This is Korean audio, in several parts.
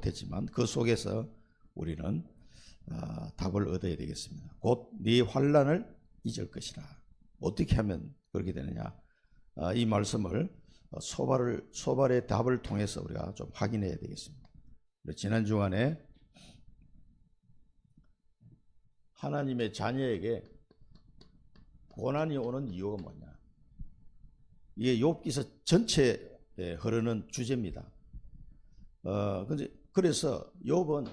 못했지만 그 속에서 우리는 답을 얻어야 되겠습니다. 곧 네 환난을 잊을 것이라. 어떻게 하면 그렇게 되느냐? 이 말씀을 소발의 답을 통해서 우리가 좀 확인해야 되겠습니다. 지난 주간에 하나님의 자녀에게 고난이 오는 이유가 뭐냐? 이게 욥기서 전체에 흐르는 주제입니다. 그래서 욥은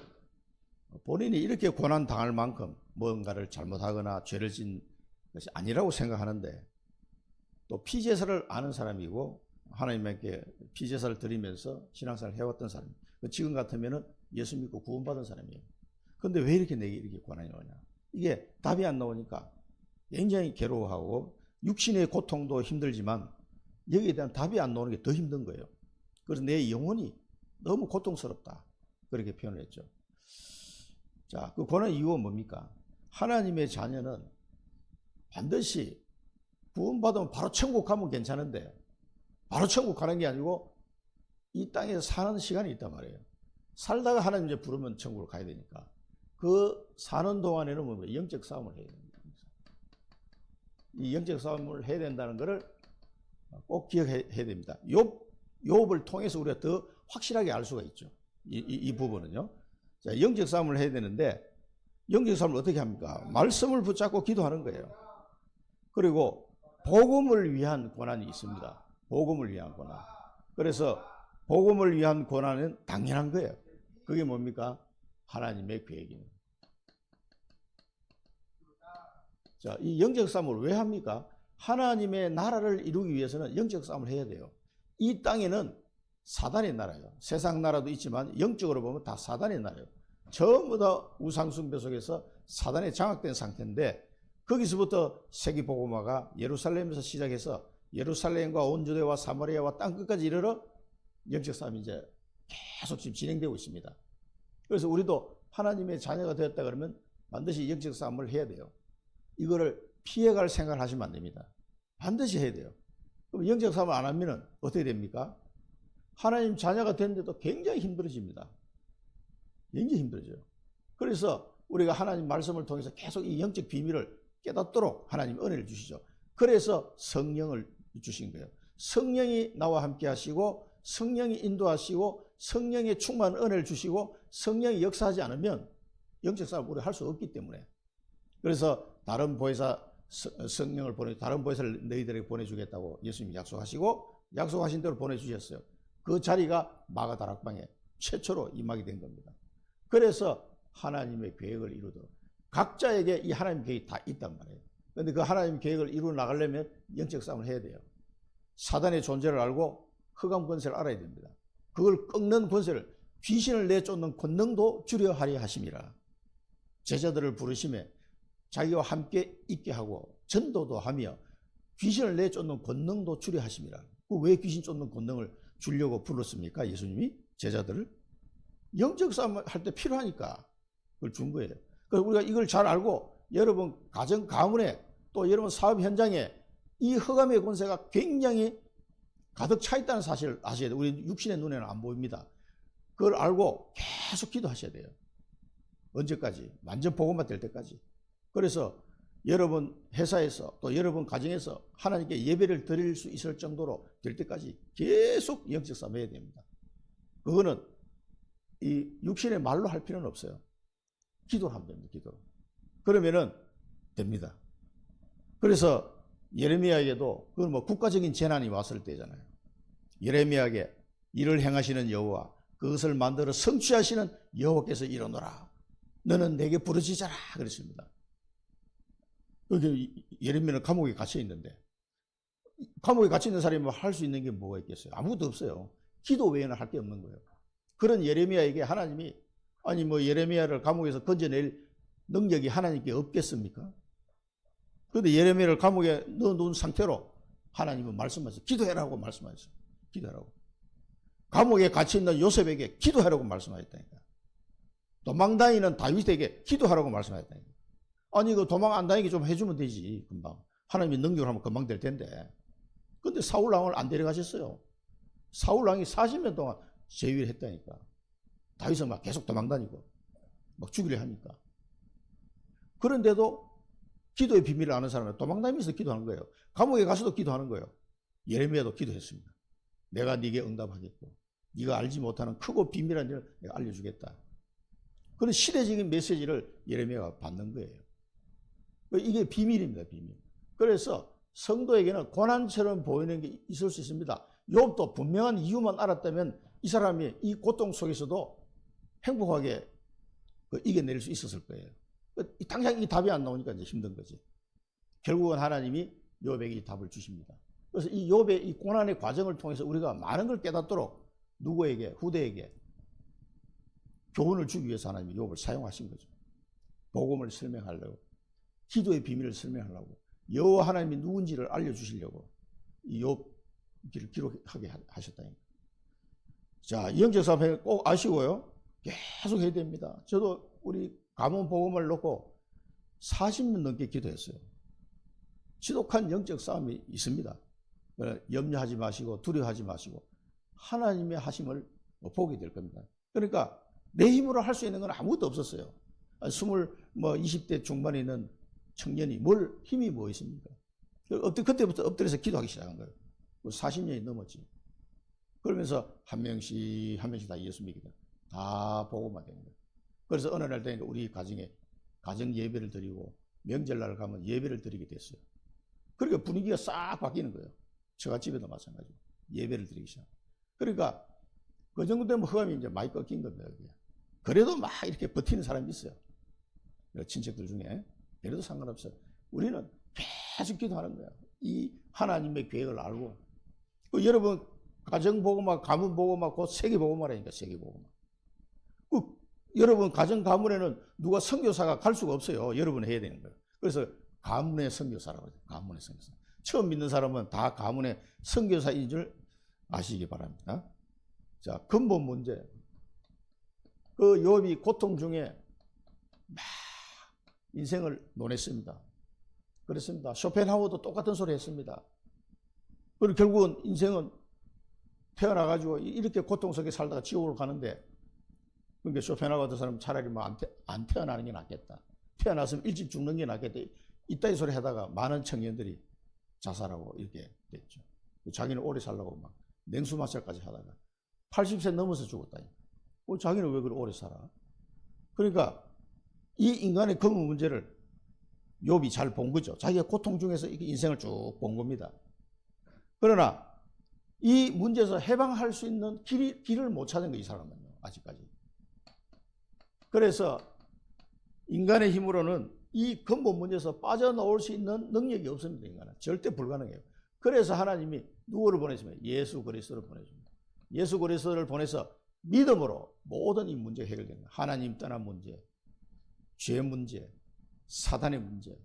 본인이 이렇게 고난 당할 만큼 뭔가를 잘못하거나 죄를 진 것이 아니라고 생각하는데, 또 피제사를 아는 사람이고 하나님께 피제사를 드리면서 신앙생활을 해왔던 사람이에요. 지금 같으면은 예수 믿고 구원받은 사람이에요. 그런데 왜 이렇게 내게 이렇게 고난이 오냐? 이게 답이 안 나오니까 굉장히 괴로워하고 육신의 고통도 힘들지만 여기에 대한 답이 안 나오는 게 더 힘든 거예요. 그래서 내 영혼이 너무 고통스럽다, 그렇게 표현을 했죠. 자, 그 고난 이유가 뭡니까? 하나님의 자녀는 반드시 구원받으면 바로 천국 가면 괜찮은데, 바로 천국 가는 게 아니고 이 땅에서 사는 시간이 있단 말이에요. 살다가 하나님 이제 부르면 천국으로 가야 되니까 그 사는 동안에는 뭐 영적 싸움을 해야 됩니다. 이 영적 싸움을 해야 된다는 것을 꼭 기억해야 됩니다. 욥을 통해서 우리가 더 확실하게 알 수가 있죠. 이 부분은요. 자, 영적 싸움을 해야 되는데, 영적 싸움을 어떻게 합니까? 말씀을 붙잡고 기도하는 거예요. 그리고 복음을 위한 고난이 있습니다. 복음을 위한 고난. 그래서 복음을 위한 고난은 당연한 거예요. 그게 뭡니까? 하나님의 계획입니다. 자, 이 영적 싸움을 왜 합니까? 하나님의 나라를 이루기 위해서는 영적 싸움을 해야 돼요. 이 땅에는 사단의 나라예요. 세상 나라도 있지만 영적으로 보면 다 사단의 나라예요. 전부 다 우상숭배 속에서 사단에 장악된 상태인데, 거기서부터 세계복음화가 예루살렘에서 시작해서 예루살렘과 온 유대와 사마리아와 땅끝까지 이르러 영적 싸움이 이제 계속 지금 진행되고 있습니다. 그래서 우리도 하나님의 자녀가 되었다 그러면 반드시 영적 싸움을 해야 돼요. 이거를 피해갈 생각을 하시면 안 됩니다. 반드시 해야 돼요. 그럼 영적 싸움을 안 하면 어떻게 됩니까? 하나님 자녀가 되는데도 굉장히 힘들어집니다. 굉장히 힘들어져요. 그래서 우리가 하나님 말씀을 통해서 계속 이 영적 비밀을 깨닫도록 하나님 은혜를 주시죠. 그래서 성령을 주신 거예요. 성령이 나와 함께 하시고, 성령이 인도하시고, 성령의 충만한 은혜를 주시고, 성령이 역사하지 않으면 영적 싸움을 우리가 할 수 없기 때문에. 그래서 다른 보혜사 성령을 다른 보혜사를 너희들에게 보내주겠다고 예수님이 약속하시고, 약속하신 대로 보내주셨어요. 그 자리가 마가다락방에 최초로 임하게 된 겁니다. 그래서 하나님의 계획을 이루도록 각자에게 이 하나님 계획이 다 있단 말이에요. 그런데 그 하나님 계획을 이루어 나가려면 영적 싸움을 해야 돼요. 사단의 존재를 알고 흑암 권세를 알아야 됩니다. 그걸 꺾는 권세를, 귀신을 내쫓는 권능도 주려 하려 하심이라. 제자들을 부르심에 자기와 함께 있게 하고 전도도 하며 귀신을 내쫓는 권능도 주려 하심이라. 왜 귀신 쫓는 권능을 주려고 불렀습니까? 예수님이 제자들을 영적 싸움을 할 때 필요하니까 그걸 준 거예요. 그래서 우리가 이걸 잘 알고 여러분 가정 가문에 또 여러분 사업 현장에 이 흑암의 권세가 굉장히 가득 차 있다는 사실을 아셔야 돼요. 우리 육신의 눈에는 안 보입니다. 그걸 알고 계속 기도하셔야 돼요. 언제까지? 완전 복음화 될 때까지. 그래서 여러분 회사에서 또 여러분 가정에서 하나님께 예배를 드릴 수 있을 정도로 될 때까지 계속 영적 싸움 해야 됩니다. 그거는 이 육신의 말로 할 필요는 없어요. 기도를 하면 됩니다. 기도로. 그러면은 됩니다. 그래서 예레미야에게도 그건 뭐 국가적인 재난이 왔을 때잖아요. 예레미야에게 이를 행하시는 여호와, 그것을 만들어 성취하시는 여호와께서 이르노라. 너는 내게 부르짖어라 그랬습니다. 여기 예레미야는 감옥에 갇혀 있는데, 감옥에 갇혀 있는 사람이 할 수 있는 게 뭐가 있겠어요? 아무것도 없어요. 기도 외에는 할 게 없는 거예요. 그런 예레미야에게 하나님이 아니 뭐 예레미야를 감옥에서 건져낼 능력이 하나님께 없겠습니까? 그런데 예레미야를 감옥에 넣어놓은 상태로 하나님은 말씀하셨어요. 기도해라고 말씀하셨어요. 기도하라고. 감옥에 갇혀있는 요셉에게 기도하라고 말씀하셨다니까. 도망다니는 다윗에게 기도하라고 말씀하셨다니까. 아니 그 도망 안 다니게 좀 해주면 되지. 금방 하나님이 능력을 하면 금방 될 텐데. 근데 사울왕을 안 데려가셨어요. 사울왕이 40년 동안 제위를 했다니까. 다윗은 막 계속 도망다니고 막 죽이려 하니까. 그런데도 기도의 비밀을 아는 사람은 도망다니면서 기도하는 거예요. 감옥에 가서도 기도하는 거예요. 예레미야도 기도했습니다. 내가 네게 응답하겠고 네가 알지 못하는 크고 비밀한 일을 내가 알려주겠다. 그런 시대적인 메시지를 예레미야가 받는 거예요. 이게 비밀입니다. 비밀. 그래서 성도에게는 고난처럼 보이는 게 있을 수 있습니다. 욥도 분명한 이유만 알았다면 이 사람이 이 고통 속에서도 행복하게 이겨낼 수 있었을 거예요. 당장 이 답이 안 나오니까 이제 힘든 거지. 결국은 하나님이 욥에게 이 답을 주십니다. 그래서 이 욥의 이 고난의 과정을 통해서 우리가 많은 걸 깨닫도록 누구에게, 후대에게 교훈을 주기 위해서 하나님이 욥을 사용하신 거죠. 복음을 설명하려고, 기도의 비밀을 설명하려고, 여호와 하나님이 누군지를 알려주시려고 이 욥기를 기록하게 하셨다니까. 자, 영적 싸움 꼭 아시고요. 계속 해야 됩니다. 저도 우리 가문 복음을 놓고 40년 넘게 기도했어요. 지독한 영적 싸움이 있습니다. 염려하지 마시고 두려워하지 마시고 하나님의 하심을 보게 될 겁니다. 그러니까 내 힘으로 할 수 있는 건 아무것도 없었어요. 20대 중반에 있는 청년이 힘이 뭐 있습니까? 그때부터 엎드려서 기도하기 시작한 거예요. 40년이 넘었지. 그러면서 한 명씩 다 예수 믿게 돼요. 다 복음화 되는 거예요. 그래서 어느 날 되니까 우리 가정에 가정 예배를 드리고 명절날 가면 예배를 드리게 됐어요. 그러니까 분위기가 싹 바뀌는 거예요. 처갓집에도 마찬가지고 예배를 드리기 시작. 그러니까 그 정도 되면 허감이 이제 많이 꺾인 겁니다. 그래도 막 이렇게 버티는 사람이 있어요. 친척들 중에. 그래도 상관없어요. 우리는 계속 기도하는 거예요. 이 하나님의 계획을 알고. 여러분 가정복음화, 가문복음화, 곧 세계복음화라니까. 세계복음화. 여러분 가정 가문에는 누가 선교사가 갈 수가 없어요. 여러분이 해야 되는 거예요. 그래서 가문의 선교사라고 해요. 가문의 선교사. 처음 믿는 사람은 다 가문의 선교사인 줄 아시기 바랍니다. 자, 근본 문제. 그 욥이 고통 중에 막 인생을 논했습니다. 그렇습니다. 쇼펜하우어도 똑같은 소리 했습니다. 그리고 결국은 인생은 태어나가지고 이렇게 고통 속에 살다가 지옥으로 가는데, 그러니까 쇼펜하우어 같은 사람은 차라리 안 태어나는 게 낫겠다. 태어났으면 일찍 죽는 게 낫겠다. 이따위 소리 하다가 많은 청년들이 자살하고 이렇게 됐죠. 자기는 오래 살라고 막 냉수 마찰까지 하다가 80세 넘어서 죽었다니까. 자기는 왜 그렇게 오래 살아? 그러니까 이 인간의 근본 문제를 욥이 잘 본 거죠. 자기가 고통 중에서 인생을 쭉 본 겁니다. 그러나 이 문제에서 해방할 수 있는 길을 못 찾은 거예요. 이 사람은요. 아직까지. 그래서 인간의 힘으로는 이 근본 문제에서 빠져나올 수 있는 능력이 없습니다. 인간은. 절대 불가능해요. 그래서 하나님이 누구를 보내시면 예수 그리스도를 보내줍니다. 예수 그리스도를 보내서 믿음으로 모든 이 문제가 해결됩니다. 하나님 떠난 문제, 죄 문제, 사단의 문제,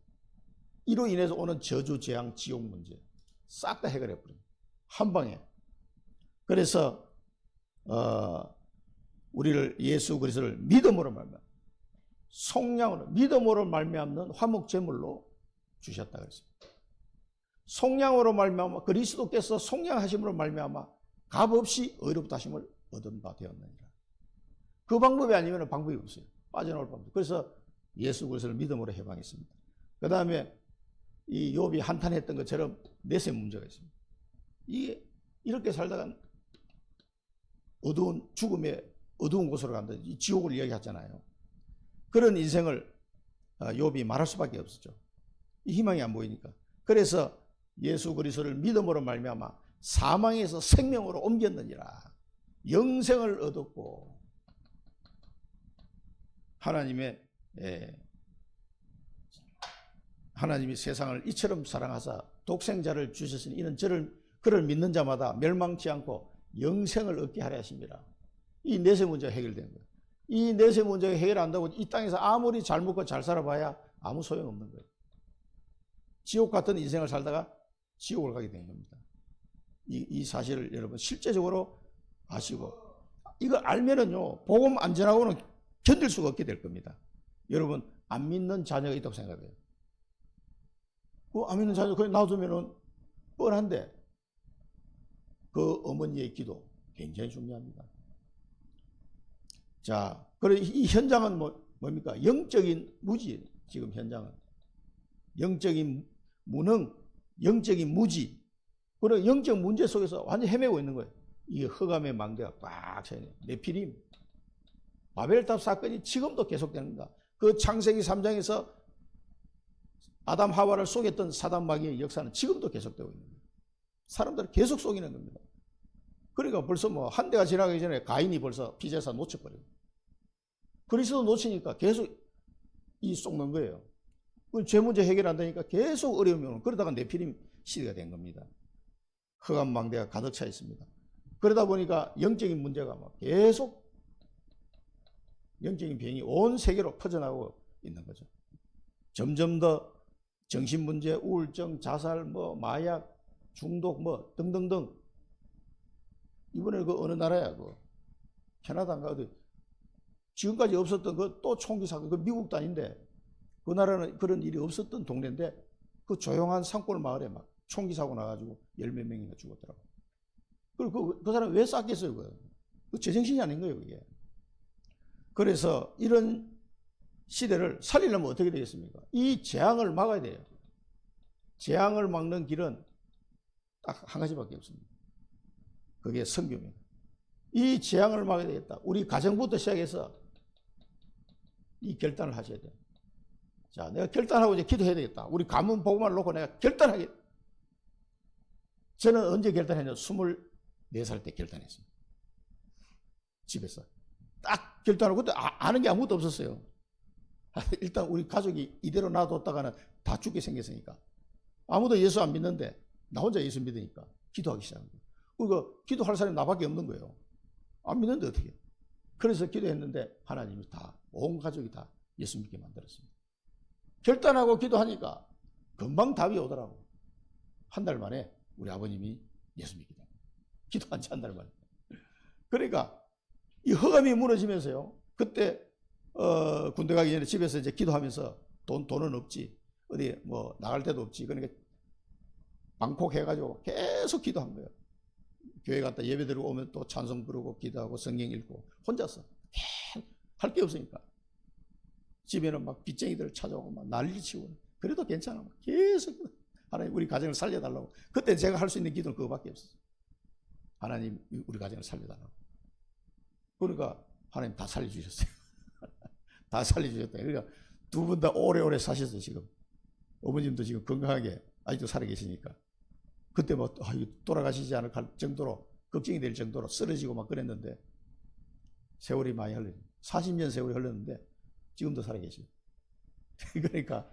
이로 인해서 오는 저주, 재앙, 지옥 문제 싹 다 해결해 버립니다. 한 방에. 그래서 우리를 예수 그리스도를 믿음으로 말미암아 속량으로 믿음으로 말미암는 화목 제물로 주셨다 그랬습니다. 속량으로 말미암아 그리스도께서 속량하심으로 말미암아 값없이 의롭다 하심을 얻은 바 되었느니라. 그 방법이 아니면 방법이 없어요. 빠져나올 방법. 그래서 예수 그리스도를 믿음으로 해방했습니다. 그 다음에 이 욥이 한탄했던 것처럼 넷의 문제가 있습니다. 이게 이렇게 살다가 어두운 죽음의 어두운 곳으로 간다. 이 지옥을 이야기하잖아요. 그런 인생을 욥이 말할 수밖에 없었죠. 이 희망이 안 보이니까. 그래서 예수 그리스도를 믿음으로 말미암아 사망에서 생명으로 옮겼느니라. 영생을 얻었고 하나님이 세상을 이처럼 사랑하사 독생자를 주셨으니 이는 그를 믿는 자마다 멸망치 않고 영생을 얻게 하려 하십니다. 이 넷의 문제가 해결된 거예요. 이 넷의 문제가 해결 안 되고 이 땅에서 아무리 잘 먹고 잘 살아봐야 아무 소용없는 거예요. 지옥 같은 인생을 살다가 지옥을 가게 된 겁니다. 이 사실을 여러분 실제적으로 아시고 이거 알면은요 복음 안 전하고는 견딜 수가 없게 될 겁니다. 여러분 안 믿는 자녀가 있다고 생각해요. 안 믿는 자녀 그냥 놔두면은 뻔한데 그 어머니의 기도 굉장히 중요합니다. 자, 그래 이 현장은 뭡니까? 영적인 무지. 지금 현장은 영적인 무능, 영적인 무지. 그리고 영적 문제 속에서 완전 헤매고 있는 거예요. 이 흑암의 망대가 꽉 차있는 네피림, 바벨탑 사건이 지금도 계속됩니다. 그 창세기 3장에서 아담 하와를 속였던 사단 마귀의 역사는 지금도 계속되고 있는 거예요. 사람들을 계속 속이는 겁니다. 그러니까 벌써 뭐 한 대가 지나가기 전에 가인이 벌써 피제사 놓쳐버려요. 그리스도 놓치니까 계속 이 속는 거예요. 죄 문제 해결 안 되니까 계속 어려움이 오는, 그러다가 네피림 시대가 된 겁니다. 흑암 망대가 가득 차 있습니다. 그러다 보니까 영적인 문제가 막 계속 영적인 병이 온 세계로 퍼져나가고 있는 거죠. 점점 더 정신 문제, 우울증, 자살, 뭐 마약, 중독, 뭐 등등등. 이번에 그 어느 나라야, 그 캐나다인가 어디 지금까지 없었던 그 또 총기 사건, 그 미국도 아닌데 그 나라는 그런 일이 없었던 동네인데 그 조용한 산골 마을에 막 총기 사고 나가지고 10몇 명이나 죽었더라고. 그리고 그 사람 왜 쐈겠어요, 그거? 그 제정신이 아닌 거예요, 그게. 그래서 이런 시대를 살리려면 어떻게 되겠습니까? 이 재앙을 막아야 돼요. 재앙을 막는 길은 딱 한 가지밖에 없습니다. 그게 선교입니다. 이 재앙을 막아야 되겠다. 우리 가정부터 시작해서 이 결단을 하셔야 돼요. 자, 내가 결단하고 이제 기도해야 되겠다. 우리 가문 복음을 놓고 내가 결단하겠다. 저는 언제 결단했냐? 24살 때 결단했습니다. 집에서. 딱 결단하고, 그때 아는 게 아무것도 없었어요. 일단 우리 가족이 이대로 놔뒀다가는 다 죽게 생겼으니까. 아무도 예수 안 믿는데 나 혼자 예수 믿으니까 기도하기 시작한 거예요. 그리고 기도할 사람이 나밖에 없는 거예요. 안 믿는데 어떻게. 그래서 기도했는데 하나님이 다, 온 가족이 다 예수 믿게 만들었습니다. 결단하고 기도하니까 금방 답이 오더라고. 한 달 만에 우리 아버님이 예수 믿게 됩니다. 기도한 지 한 달 만에. 그러니까 이 흑암이 무너지면서요. 그때 군대 가기 전에 집에서 이제 기도하면서 돈은 없지. 어디 뭐 나갈 데도 없지. 그러니까 방콕해가지고 계속 기도한 거예요. 교회 갔다 예배 드리고 오면 또 찬송 부르고 기도하고 성경 읽고 혼자서 할 게 없으니까 집에는 막 빚쟁이들 찾아오고 막 난리치고. 그래도 괜찮아. 계속 하나님 우리 가정을 살려달라고. 그때 제가 할 수 있는 기도는 그거밖에 없었어요. 하나님 우리 가정을 살려달라고. 그러니까 하나님 다 살려주셨어요. 다 살려주셨다. 그러니까 두 분 다 오래오래 사셨어요. 지금 어머님도 지금 건강하게 아직도 살아계시니까. 그때 뭐 돌아가시지 않을 정도로 걱정이 될 정도로 쓰러지고 막 그랬는데 세월이 많이 흘렀어요. 40년 세월이 흘렀는데 지금도 살아계시고. 그러니까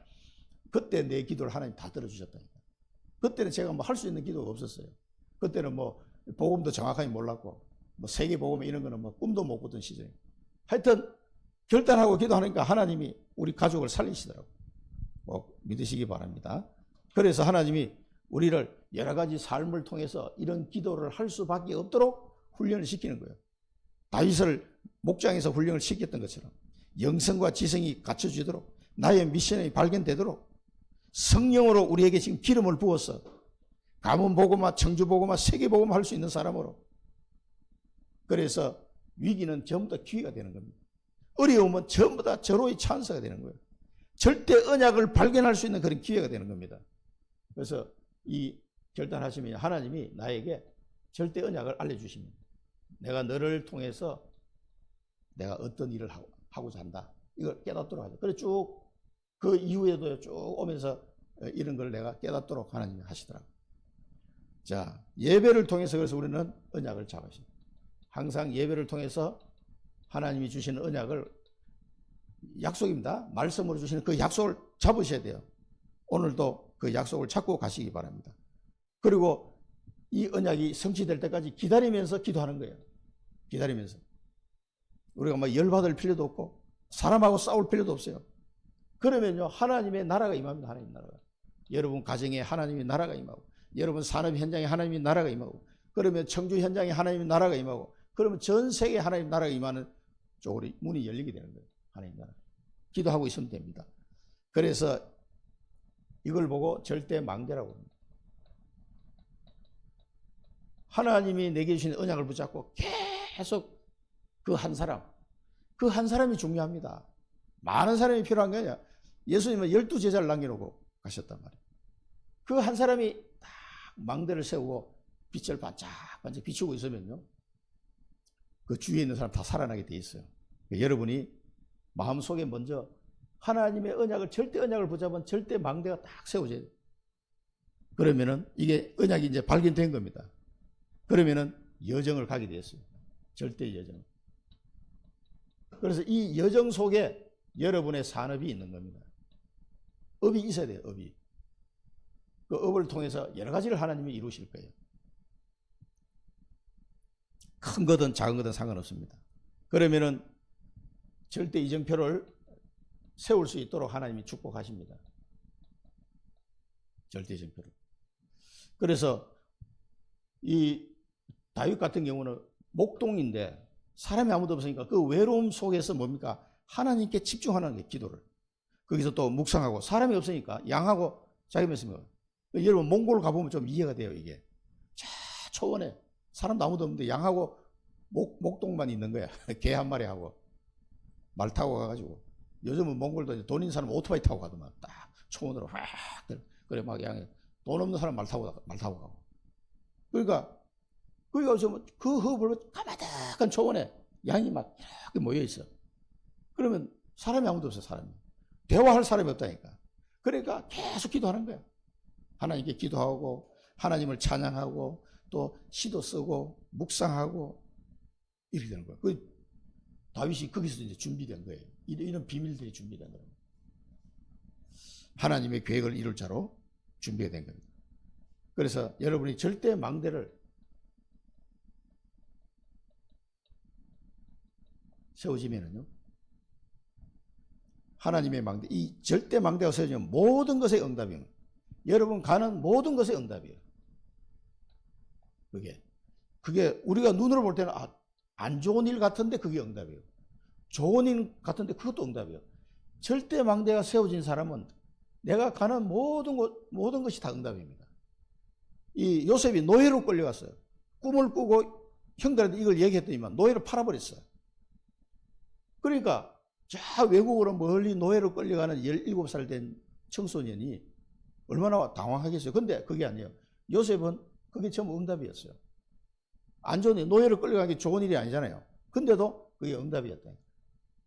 그때 내 기도를 하나님 다 들어주셨다니까. 그때는 제가 뭐 할 수 있는 기도가 없었어요. 그때는 뭐 복음도 정확하게 몰랐고 뭐 세계 복음 이런 거는 뭐 꿈도 못 꾸던 시절이에요. 하여튼 결단하고 기도하니까 하나님이 우리 가족을 살리시더라고요. 꼭 믿으시기 바랍니다. 그래서 하나님이 우리를 여러 가지 삶을 통해서 이런 기도를 할 수밖에 없도록 훈련을 시키는 거예요. 다윗을 목장에서 훈련을 시켰던 것처럼 영성과 지성이 갖춰지도록 나의 미션이 발견되도록 성령으로 우리에게 지금 기름을 부어서 가문복음화, 청주복음화, 세계복음화 할 수 있는 사람으로. 그래서 위기는 전부 다 기회가 되는 겁니다. 어려움은 전부 다 절호의 찬스가 되는 거예요. 절대 언약을 발견할 수 있는 그런 기회가 되는 겁니다. 그래서 이 결단하시면 하나님이 나에게 절대 언약을 알려주십니다. 내가 너를 통해서 내가 어떤 일을 하고자 한다. 이걸 깨닫도록 하죠. 그래서 쭉 그 이후에도 쭉 오면서 이런 걸 내가 깨닫도록 하나님이 하시더라고요. 자, 예배를 통해서 그래서 우리는 언약을 잡으십니다. 항상 예배를 통해서 하나님이 주시는 언약을, 약속입니다. 말씀으로 주시는 그 약속을 잡으셔야 돼요. 오늘도 그 약속을 잡고 가시기 바랍니다. 그리고 이 언약이 성취될 때까지 기다리면서 기도하는 거예요. 기다리면서. 우리가 막 열받을 필요도 없고 사람하고 싸울 필요도 없어요. 그러면요 하나님의 나라가 임합니다. 하나님 나라가. 여러분 가정에 하나님의 나라가 임하고, 여러분 산업 현장에 하나님의 나라가 임하고, 그러면 청주 현장에 하나님의 나라가 임하고, 그러면 전 세계에 하나님의 나라가 임하는 쪽으로 문이 열리게 되는 거예요. 하나님 나라. 기도하고 있으면 됩니다. 그래서 이걸 보고 절대 망대라고 합니다. 하나님이 내게 주신 언약을 붙잡고 계속 그 한 사람, 그 한 사람이 중요합니다. 많은 사람이 필요한 게 아니라 예수님은 12제자를 남겨놓고 가셨단 말이에요. 그 한 사람이 딱 망대를 세우고 빛을 반짝반짝 비추고 있으면요, 그 주위에 있는 사람 다 살아나게 돼 있어요. 그러니까 여러분이 마음속에 먼저 하나님의 언약을, 절대 언약을 붙잡은 절대 망대가 딱 세워져야 돼요. 그러면은 이게 언약이 이제 발견된 겁니다. 그러면은 여정을 가게 되었어요. 절대 여정. 그래서 이 여정 속에 여러분의 산업이 있는 겁니다. 업이 있어야 돼요, 업이. 그 업을 통해서 여러 가지를 하나님이 이루실 거예요. 큰 거든 작은 거든 상관없습니다. 그러면은 절대 이정표를 세울 수 있도록 하나님이 축복하십니다. 절대 이정표를. 그래서 이 다윗 같은 경우는 목동인데 사람이 아무도 없으니까 그 외로움 속에서 뭡니까? 하나님께 집중하는 게 기도를. 거기서 또 묵상하고, 사람이 없으니까 양하고 자기만 있으면. 여러분 몽골 가보면 좀 이해가 돼요. 이게 저 초원에 사람도 아무도 없는데 양하고 목동만 있는 거야. 개 한 마리 하고 말 타고 가가지고, 요즘은 몽골도 돈 있는 사람 오토바이 타고 가더만 딱 초원으로 확. 그래 막 양에 돈 없는 사람 말 타고 가고. 그러니까 그 허브를 가마득한 초원에 양이 막 이렇게 모여 있어. 그러면 사람이 아무도 없어. 사람이 대화할 사람이 없다니까. 그러니까 계속 기도하는 거야. 하나님께 기도하고 하나님을 찬양하고 또 시도 쓰고 묵상하고 이렇게 되는 거야. 그 다윗이 거기서 이제 준비된 거예요. 이런 비밀들이 준비된 거예요. 하나님의 계획을 이룰 자로 준비가 된 겁니다. 그래서 여러분이 절대 망대를 세워지면은요, 하나님의 망대, 이 절대 망대가 세워지면 모든 것의 응답이에요. 여러분 가는 모든 것의 응답이에요. 그게 우리가 눈으로 볼 때는 안 좋은 일 같은데 그게 응답이에요. 좋은 일 같은데 그것도 응답이에요. 절대 망대가 세워진 사람은 내가 가는 모든 것이 다 응답입니다. 이 요셉이 노예로 끌려갔어요. 꿈을 꾸고 형들한테 이걸 얘기했더니만 노예를 팔아버렸어요. 그러니까 저 외국으로 멀리 노예로 끌려가는 17살 된 청소년이 얼마나 당황하겠어요. 근데 그게 아니에요. 요셉은 그게 전부 응답이었어요. 안 좋은 일, 노예로 끌려가는 게 좋은 일이 아니잖아요. 근데도 그게 응답이었다.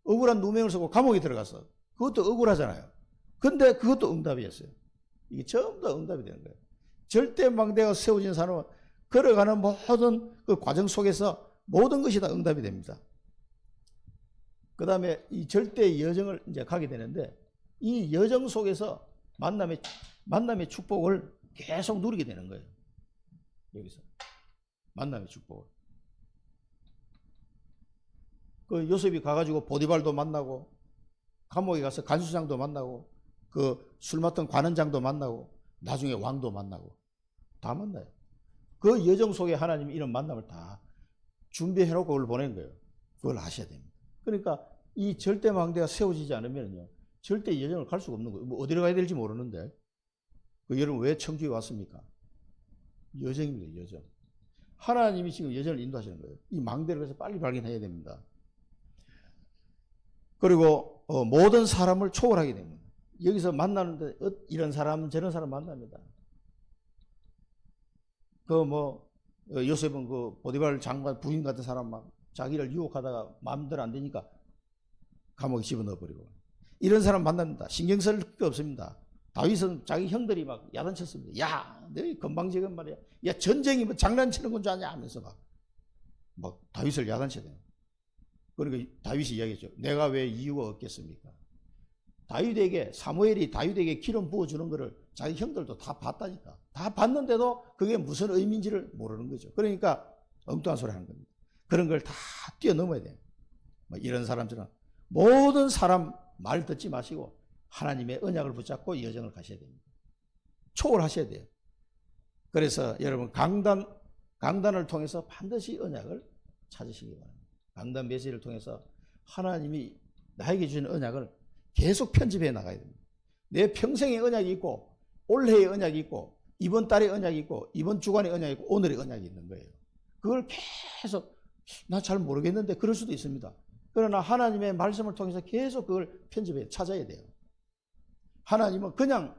억울한 누명을 쓰고 감옥에 들어갔어. 그것도 억울하잖아요. 근데 그것도 응답이었어요. 이게 전부 다 응답이 되는 거예요. 절대 망대가 세워진 사람은 걸어가는 모든 그 과정 속에서 모든 것이 다 응답이 됩니다. 그 다음에 이 절대 여정을 이제 가게 되는데, 이 여정 속에서 만남의 축복을 계속 누리게 되는 거예요. 여기서 만남의 축복을. 그 요셉이 가가지고 보디발도 만나고, 감옥에 가서 간수장도 만나고, 그 술 맡던 관원장도 만나고, 나중에 왕도 만나고, 다 만나요. 그 여정 속에 하나님이 이런 만남을 다 준비해놓고 그걸 보낸 거예요. 그걸 아셔야 됩니다. 그러니까 이 절대 망대가 세워지지 않으면요, 절대 여정을 갈 수가 없는 거예요. 뭐 어디로 가야 될지 모르는데. 여러분 왜 청주에 왔습니까? 여정입니다. 여정. 하나님이 지금 여정을 인도하시는 거예요. 이 망대를 그래서 빨리 발견해야 됩니다. 그리고 모든 사람을 초월하게 됩니다. 여기서 만나는데 이런 사람 저런 사람 만납니다. 요셉은 그 보디발 장관 부인 같은 사람 막 자기를 유혹하다가 마음대로 안 되니까 감옥에 집어넣어버리고, 이런 사람 만납니다. 신경 쓸 게 없습니다. 다윗은 자기 형들이 막 야단쳤습니다. 야, 너희 건방지건 말이야. 야, 전쟁이 뭐 장난치는 건 줄 아냐 하면서 막 다윗을 야단쳐대요. 그러니까 다윗이 이야기했죠. 내가 왜 이유가 없겠습니까? 사무엘이 다윗에게 기름 부어주는 거를 자기 형들도 다 봤다니까. 다 봤는데도 그게 무슨 의미인지를 모르는 거죠. 그러니까 엉뚱한 소리 하는 겁니다. 그런 걸 다 뛰어넘어야 돼요. 이런 사람처럼 모든 사람 말 듣지 마시고 하나님의 언약을 붙잡고 여정을 가셔야 됩니다. 초월하셔야 돼요. 그래서 여러분 강단을 통해서 반드시 언약을 찾으시기 바랍니다. 강단 메시지를 통해서 하나님이 나에게 주신 언약을 계속 편집해 나가야 됩니다. 내 평생의 언약이 있고, 올해의 언약이 있고, 이번 달의 언약이 있고, 이번 주간의 언약이 있고, 오늘의 언약이 있는 거예요. 그걸 계속 나 잘 모르겠는데 그럴 수도 있습니다. 그러나 하나님의 말씀을 통해서 계속 그걸 편집해 찾아야 돼요. 하나님은 그냥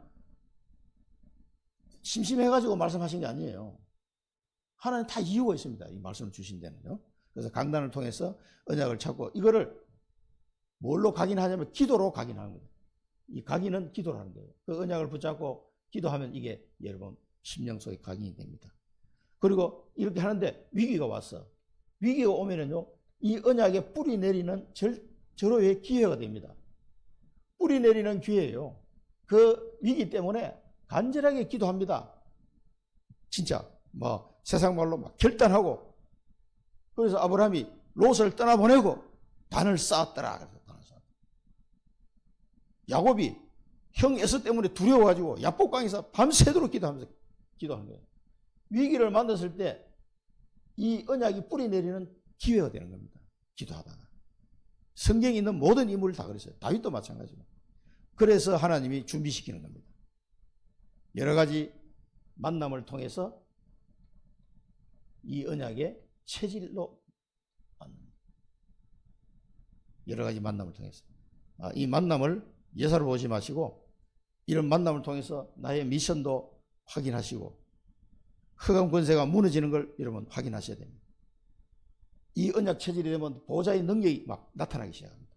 심심해가지고 말씀하신 게 아니에요. 하나님 다 이유가 있습니다. 이 말씀을 주신 데는요. 그래서 강단을 통해서 언약을 찾고 이거를 뭘로 각인하냐면 기도로 각인하는 거예요. 이 각인은 기도라는 거예요. 그 언약을 붙잡고 기도하면 이게 여러분 심령 속에 각인이 됩니다. 그리고 이렇게 하는데 위기가 왔어. 위기가 오면은요, 이 언약에 뿌리 내리는 절호의 기회가 됩니다. 뿌리 내리는 기회예요. 그 위기 때문에 간절하게 기도합니다. 진짜 뭐 세상 말로 막 결단하고, 그래서 아브라함이 롯을 떠나보내고 단을 쌓았더라. 야곱이 형 에서 때문에 두려워가지고 야복강에서 밤새도록 기도하는 거예요. 위기를 만났을 때 이 언약이 뿌리 내리는 기회가 되는 겁니다. 기도하다가. 성경에 있는 모든 인물을 다 그랬어요. 다윗도 마찬가지고. 그래서 하나님이 준비시키는 겁니다. 여러 가지 만남을 통해서 이 언약의 체질로 만납니다. 여러 가지 만남을 통해서. 이 만남을 예사로 보지 마시고 이런 만남을 통해서 나의 미션도 확인하시고 흑암 권세가 무너지는 걸 여러분 확인하셔야 됩니다. 이 언약 체질이 되면 보호자의 능력이 막 나타나기 시작합니다.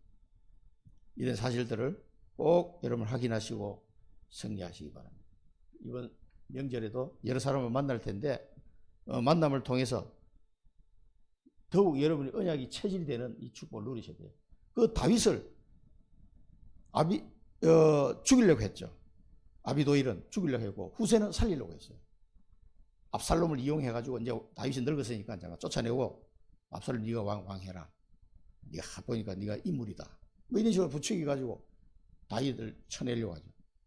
이런 사실들을 꼭 여러분 확인하시고 승리하시기 바랍니다. 이번 명절에도 여러 사람을 만날 텐데 만남을 통해서 더욱 여러분이 언약이 체질이 되는 이 축복을 누리셔야 돼요. 그 다윗을 죽이려고 했죠. 아비도일은 죽이려고 했고 후세는 살리려고 했어요. 압살롬을 이용해가지고 이제 다윗이 늙었으니까 쫓아내고 압살롬 네가 왕해라. 네가 보니까 네가 인물이다. 뭐 이런 식으로 부추겨가지고 다윗을 쳐내려고 하죠.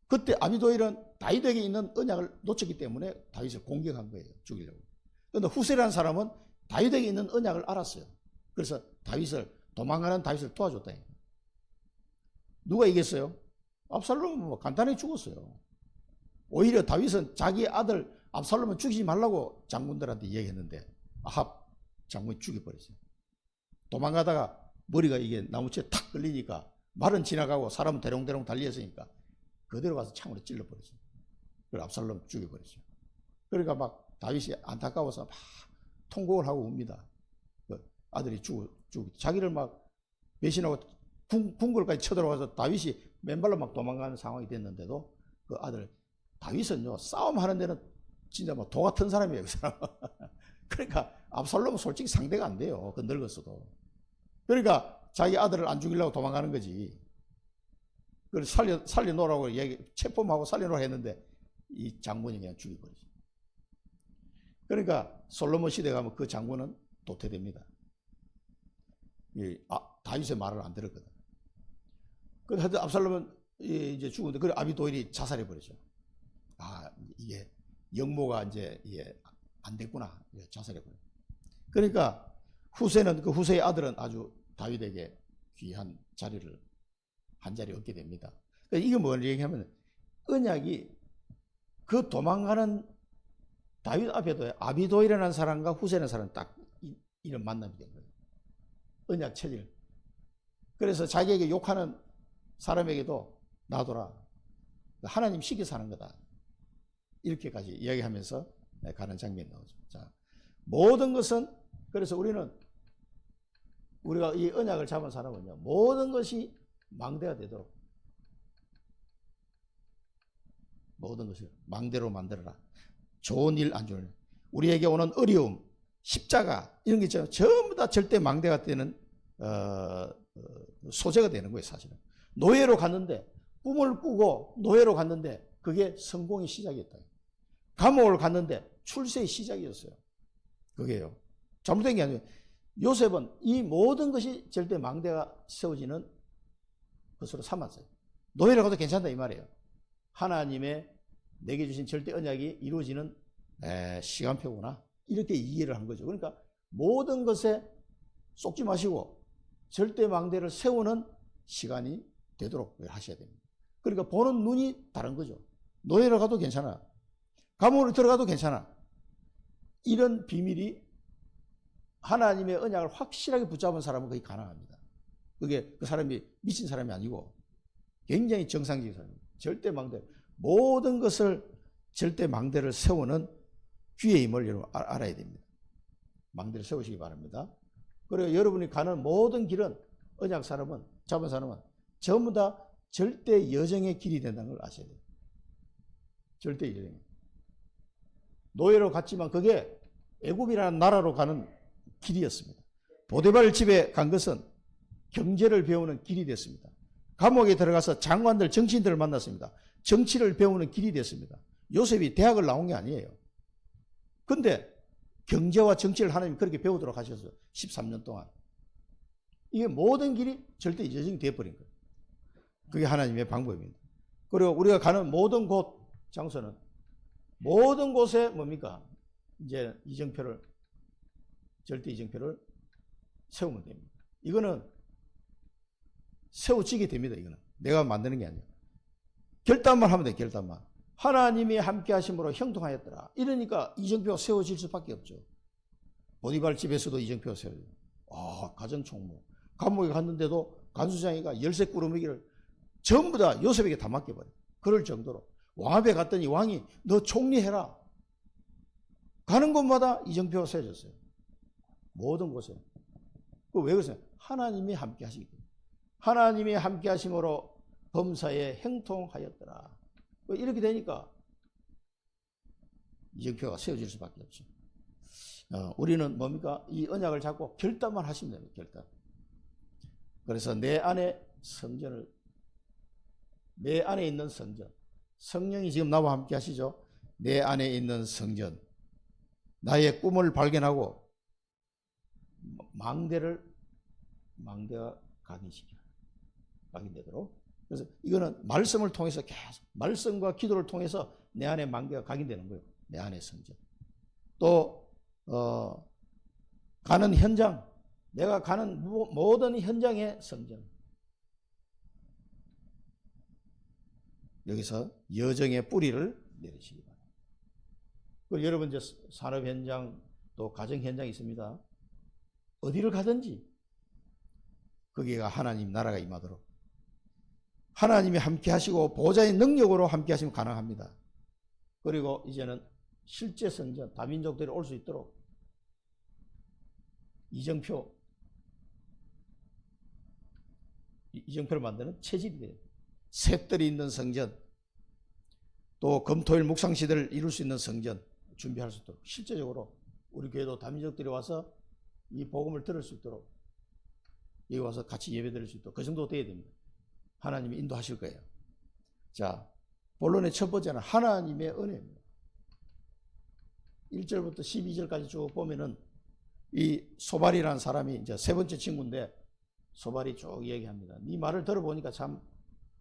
그때 아비도일은 다윗에게 있는 언약을 놓쳤기 때문에 다윗을 공격한 거예요. 죽이려고. 그런데 후세라는 사람은 다윗에게 있는 언약을 알았어요. 그래서 도망가는 다윗을 도와줬다. 누가 이겼어요? 압살롬은 뭐 간단히 죽었어요. 오히려 다윗은 자기 아들 압살롬을 죽이지 말라고 장군들한테 얘기했는데 아합 장군이 죽여버렸어요. 도망가다가 머리가 이게 나무채에 탁 걸리니까 말은 지나가고 사람은 대롱대롱 달려있으니까 그대로 가서 창으로 찔러버렸어요. 그래서 압살롬 죽여버렸어요. 그러니까 막 다윗이 안타까워서 막 통곡을 하고 웁니다. 그 아들이 죽고 자기를 막 배신하고 궁궐까지 쳐들어가서 다윗이 맨발로 막 도망가는 상황이 됐는데도 그 아들 다윗은요 싸움하는 데는 진짜 뭐 도 같은 사람이에요. 그 사람. 그러니까 압살롬은 솔직히 상대가 안 돼요. 그 늙었어도. 그러니까 자기 아들을 안 죽이려고 도망가는 거지. 그걸 살려놓으라고 체포하고 살려놓으라 했는데 이 장군이 그냥 죽여버리죠. 그러니까 솔로몬 시대 가면 그 장군은 도태됩니다. 다윗의 말을 안 들었거든. 그래서 압살롬은 이제 죽었는데 그래 아비도일이 자살해버리죠. 이게 영모가 이제 안 됐구나. 자살해버려. 그러니까 후세는 그 후세의 아들은 아주 다윗에게 귀한 자리를 한 자리 얻게 됩니다. 그러니까 이게 뭘 얘기하면 언약이 그 도망가는 다윗 앞에도 아비도일이라는 사람과 후세라는 사람 딱 이런 만남이 된 거예요. 언약 체질. 그래서 자기에게 욕하는 사람에게도 놔둬라. 하나님 시켜서 하는 거다. 이렇게까지 이야기하면서 가는 장면이 나오죠. 자, 모든 것은 그래서 우리가 이 언약을 잡은 사람은요, 모든 것이 망대가 되도록 모든 것을 망대로 만들어라. 좋은 일, 안 좋은 일. 우리에게 오는 어려움, 십자가 이런 게 있잖아요. 전부 다 절대 망대가 되는 소재가 되는 거예요. 사실은. 노예로 갔는데 꿈을 꾸고 노예로 갔는데 그게 성공의 시작이었다. 감옥을 갔는데 출세의 시작이었어요. 그게요. 잘못된 게 아니에요. 요셉은 이 모든 것이 절대 망대가 세워지는 것으로 삼았어요. 노예로 가도 괜찮다 이 말이에요. 하나님의 내게 주신 절대 언약이 이루어지는 시간표구나. 이렇게 이해를 한 거죠. 그러니까 모든 것에 쏙지 마시고 절대 망대를 세우는 시간이 되도록 하셔야 됩니다. 그러니까 보는 눈이 다른 거죠. 노예로 가도 괜찮아. 감옥으로 들어가도 괜찮아. 이런 비밀이 하나님의 언약을 확실하게 붙잡은 사람은 거의 가능합니다. 그게 그 사람이 미친 사람이 아니고 굉장히 정상적인 사람입니다. 절대 망대. 모든 것을 절대 망대를 세우는 귀의 힘을 여러분 알아야 됩니다. 망대를 세우시기 바랍니다. 그리고 여러분이 가는 모든 길은 언약 사람은 잡은 사람은 전부 다 절대 여정의 길이 된다는 걸 아셔야 돼요. 절대 여정. 노예로 갔지만 그게 애굽이라는 나라로 가는 길이었습니다. 보디발 집에 간 것은 경제를 배우는 길이 됐습니다. 감옥에 들어가서 장관들, 정치인들을 만났습니다. 정치를 배우는 길이 됐습니다. 요셉이 대학을 나온 게 아니에요. 근데 경제와 정치를 하나님이 그렇게 배우도록 하셔서 13년 동안 이게 모든 길이 절대 여정이 되어버린 거예요. 그게 하나님의 방법입니다. 그리고 우리가 가는 모든 곳, 장소는 모든 곳에 뭡니까? 이제 이정표를, 절대 이정표를 세우면 됩니다. 이거는 세워지게 됩니다. 이거는 내가 만드는 게 아니에요. 결단만 하면 돼요. 결단만. 하나님이 함께 하심으로 형통하였더라. 이러니까 이정표가 세워질 수밖에 없죠. 보디발 집에서도 이정표가 세워져요. 가정총무. 감옥에 갔는데도 간수장이가 열쇠 꾸러미기를 전부 다 요셉에게 다 맡겨버려요. 그럴 정도로. 왕 앞에 갔더니 왕이 너 총리해라. 가는 곳마다 이정표가 세워졌어요. 모든 곳에. 왜 그러세요? 하나님이 함께 하시기 때문에. 하나님이 함께 하심으로 범사에 형통하였더라. 이렇게 되니까 이정표가 세워질 수밖에 없죠. 우리는 뭡니까? 이 언약을 잡고 결단만 하시면 됩니다. 결단. 그래서 내 안에 성전을, 내 안에 있는 성전, 성령이 지금 나와 함께 하시죠. 내 안에 있는 성전, 나의 꿈을 발견하고 망대가 각인되도록. 그래서 이거는 말씀을 통해서 계속, 말씀과 기도를 통해서 내 안에 망대가 각인되는 거예요. 내 안에 성전. 또 가는 현장, 내가 가는 모든 현장의 성전. 여기서 여정의 뿌리를 내리시기 바랍니다. 그리고 여러분 이제 산업 현장 또 가정 현장이 있습니다. 어디를 가든지 거기가 하나님 나라가 임하도록 하나님이 함께 하시고 보좌의 능력으로 함께 하시면 가능합니다. 그리고 이제는 실제 성전, 다민족들이 올 수 있도록 이정표를 만드는 체질이 돼요. 셋들이 있는 성전, 또 금토일 묵상시대를 이룰 수 있는 성전 준비할 수 있도록 실제적으로 우리 교회도 다민족들이 와서 이 복음을 들을 수 있도록 여기 와서 같이 예배 드릴 수 있도록 그 정도 돼야 됩니다. 하나님이 인도하실 거예요. 자, 본론의 첫 번째는 하나님의 은혜입니다. 1절부터 12절까지 쭉 보면은 이 소발이라는 사람이 이제 세 번째 친구인데 소발이 쭉 얘기합니다. 네 말을 들어보니까 참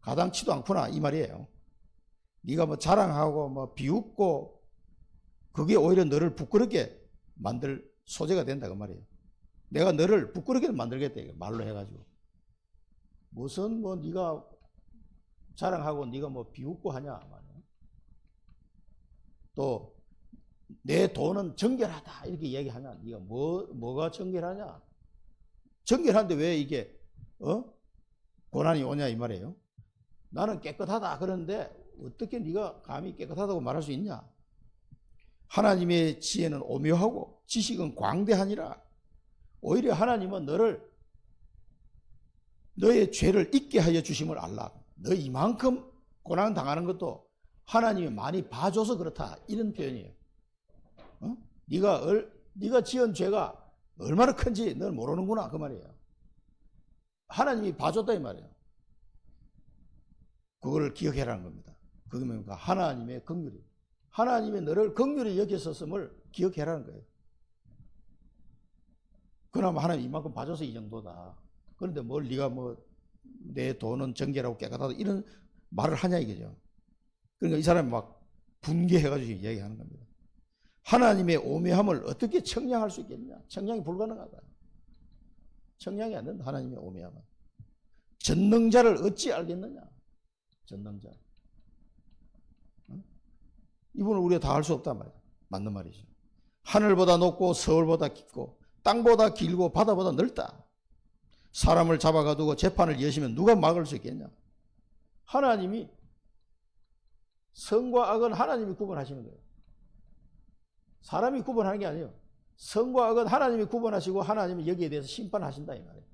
가당치도 않구나 이 말이에요. 네가 뭐 자랑하고 뭐 비웃고 그게 오히려 너를 부끄럽게 만들 소재가 된다 그 말이에요. 내가 너를 부끄럽게 만들겠다 이거 말로 해가지고 무슨 뭐 네가 자랑하고 네가 뭐 비웃고 하냐 말이에요. 또 내 돈은 정결하다 이렇게 얘기하냐. 네가 뭐가 정결하냐. 정결한데 왜 이게 고난이 오냐 이 말이에요. 나는 깨끗하다 그러는데 어떻게 네가 감히 깨끗하다고 말할 수 있냐. 하나님의 지혜는 오묘하고 지식은 광대하니라. 오히려 하나님은 너의 죄를 잊게 하여 주심을 알라. 너 이만큼 고난 당하는 것도 하나님이 많이 봐줘서 그렇다 이런 표현이에요. 네가 지은 죄가 얼마나 큰지 넌 모르는구나 그 말이에요. 하나님이 봐줬다 이 말이에요. 그걸 기억해라는 겁니다. 그게 뭡니까? 하나님의 긍휼이. 하나님이 너를 긍휼히 여겼었음을 기억해라는 거예요. 그나마 하나님 이만큼 봐줘서 이 정도다. 그런데 뭘 네가 뭐 내 돈은 정결하고 깨끗하다 이런 말을 하냐 이거죠. 그러니까 이 사람이 막 분개해가지고 얘기하는 겁니다. 하나님의 오묘함을 어떻게 청량할 수 있겠냐? 청량이 불가능하다. 청량이 안 된다. 하나님의 오묘함은. 전능자를 어찌 알겠느냐? 전능자. 이분을 우리가 다 알 수 없단 말이야. 맞는 말이죠. 하늘보다 높고 서울보다 깊고 땅보다 길고 바다보다 넓다. 사람을 잡아가두고 재판을 여시면 누가 막을 수 있겠냐? 하나님이 선과 악은 하나님이 구분하시는 거예요. 사람이 구분하는 게 아니에요. 선과 악은 하나님이 구분하시고 하나님이 여기에 대해서 심판하신다 이 말이에요.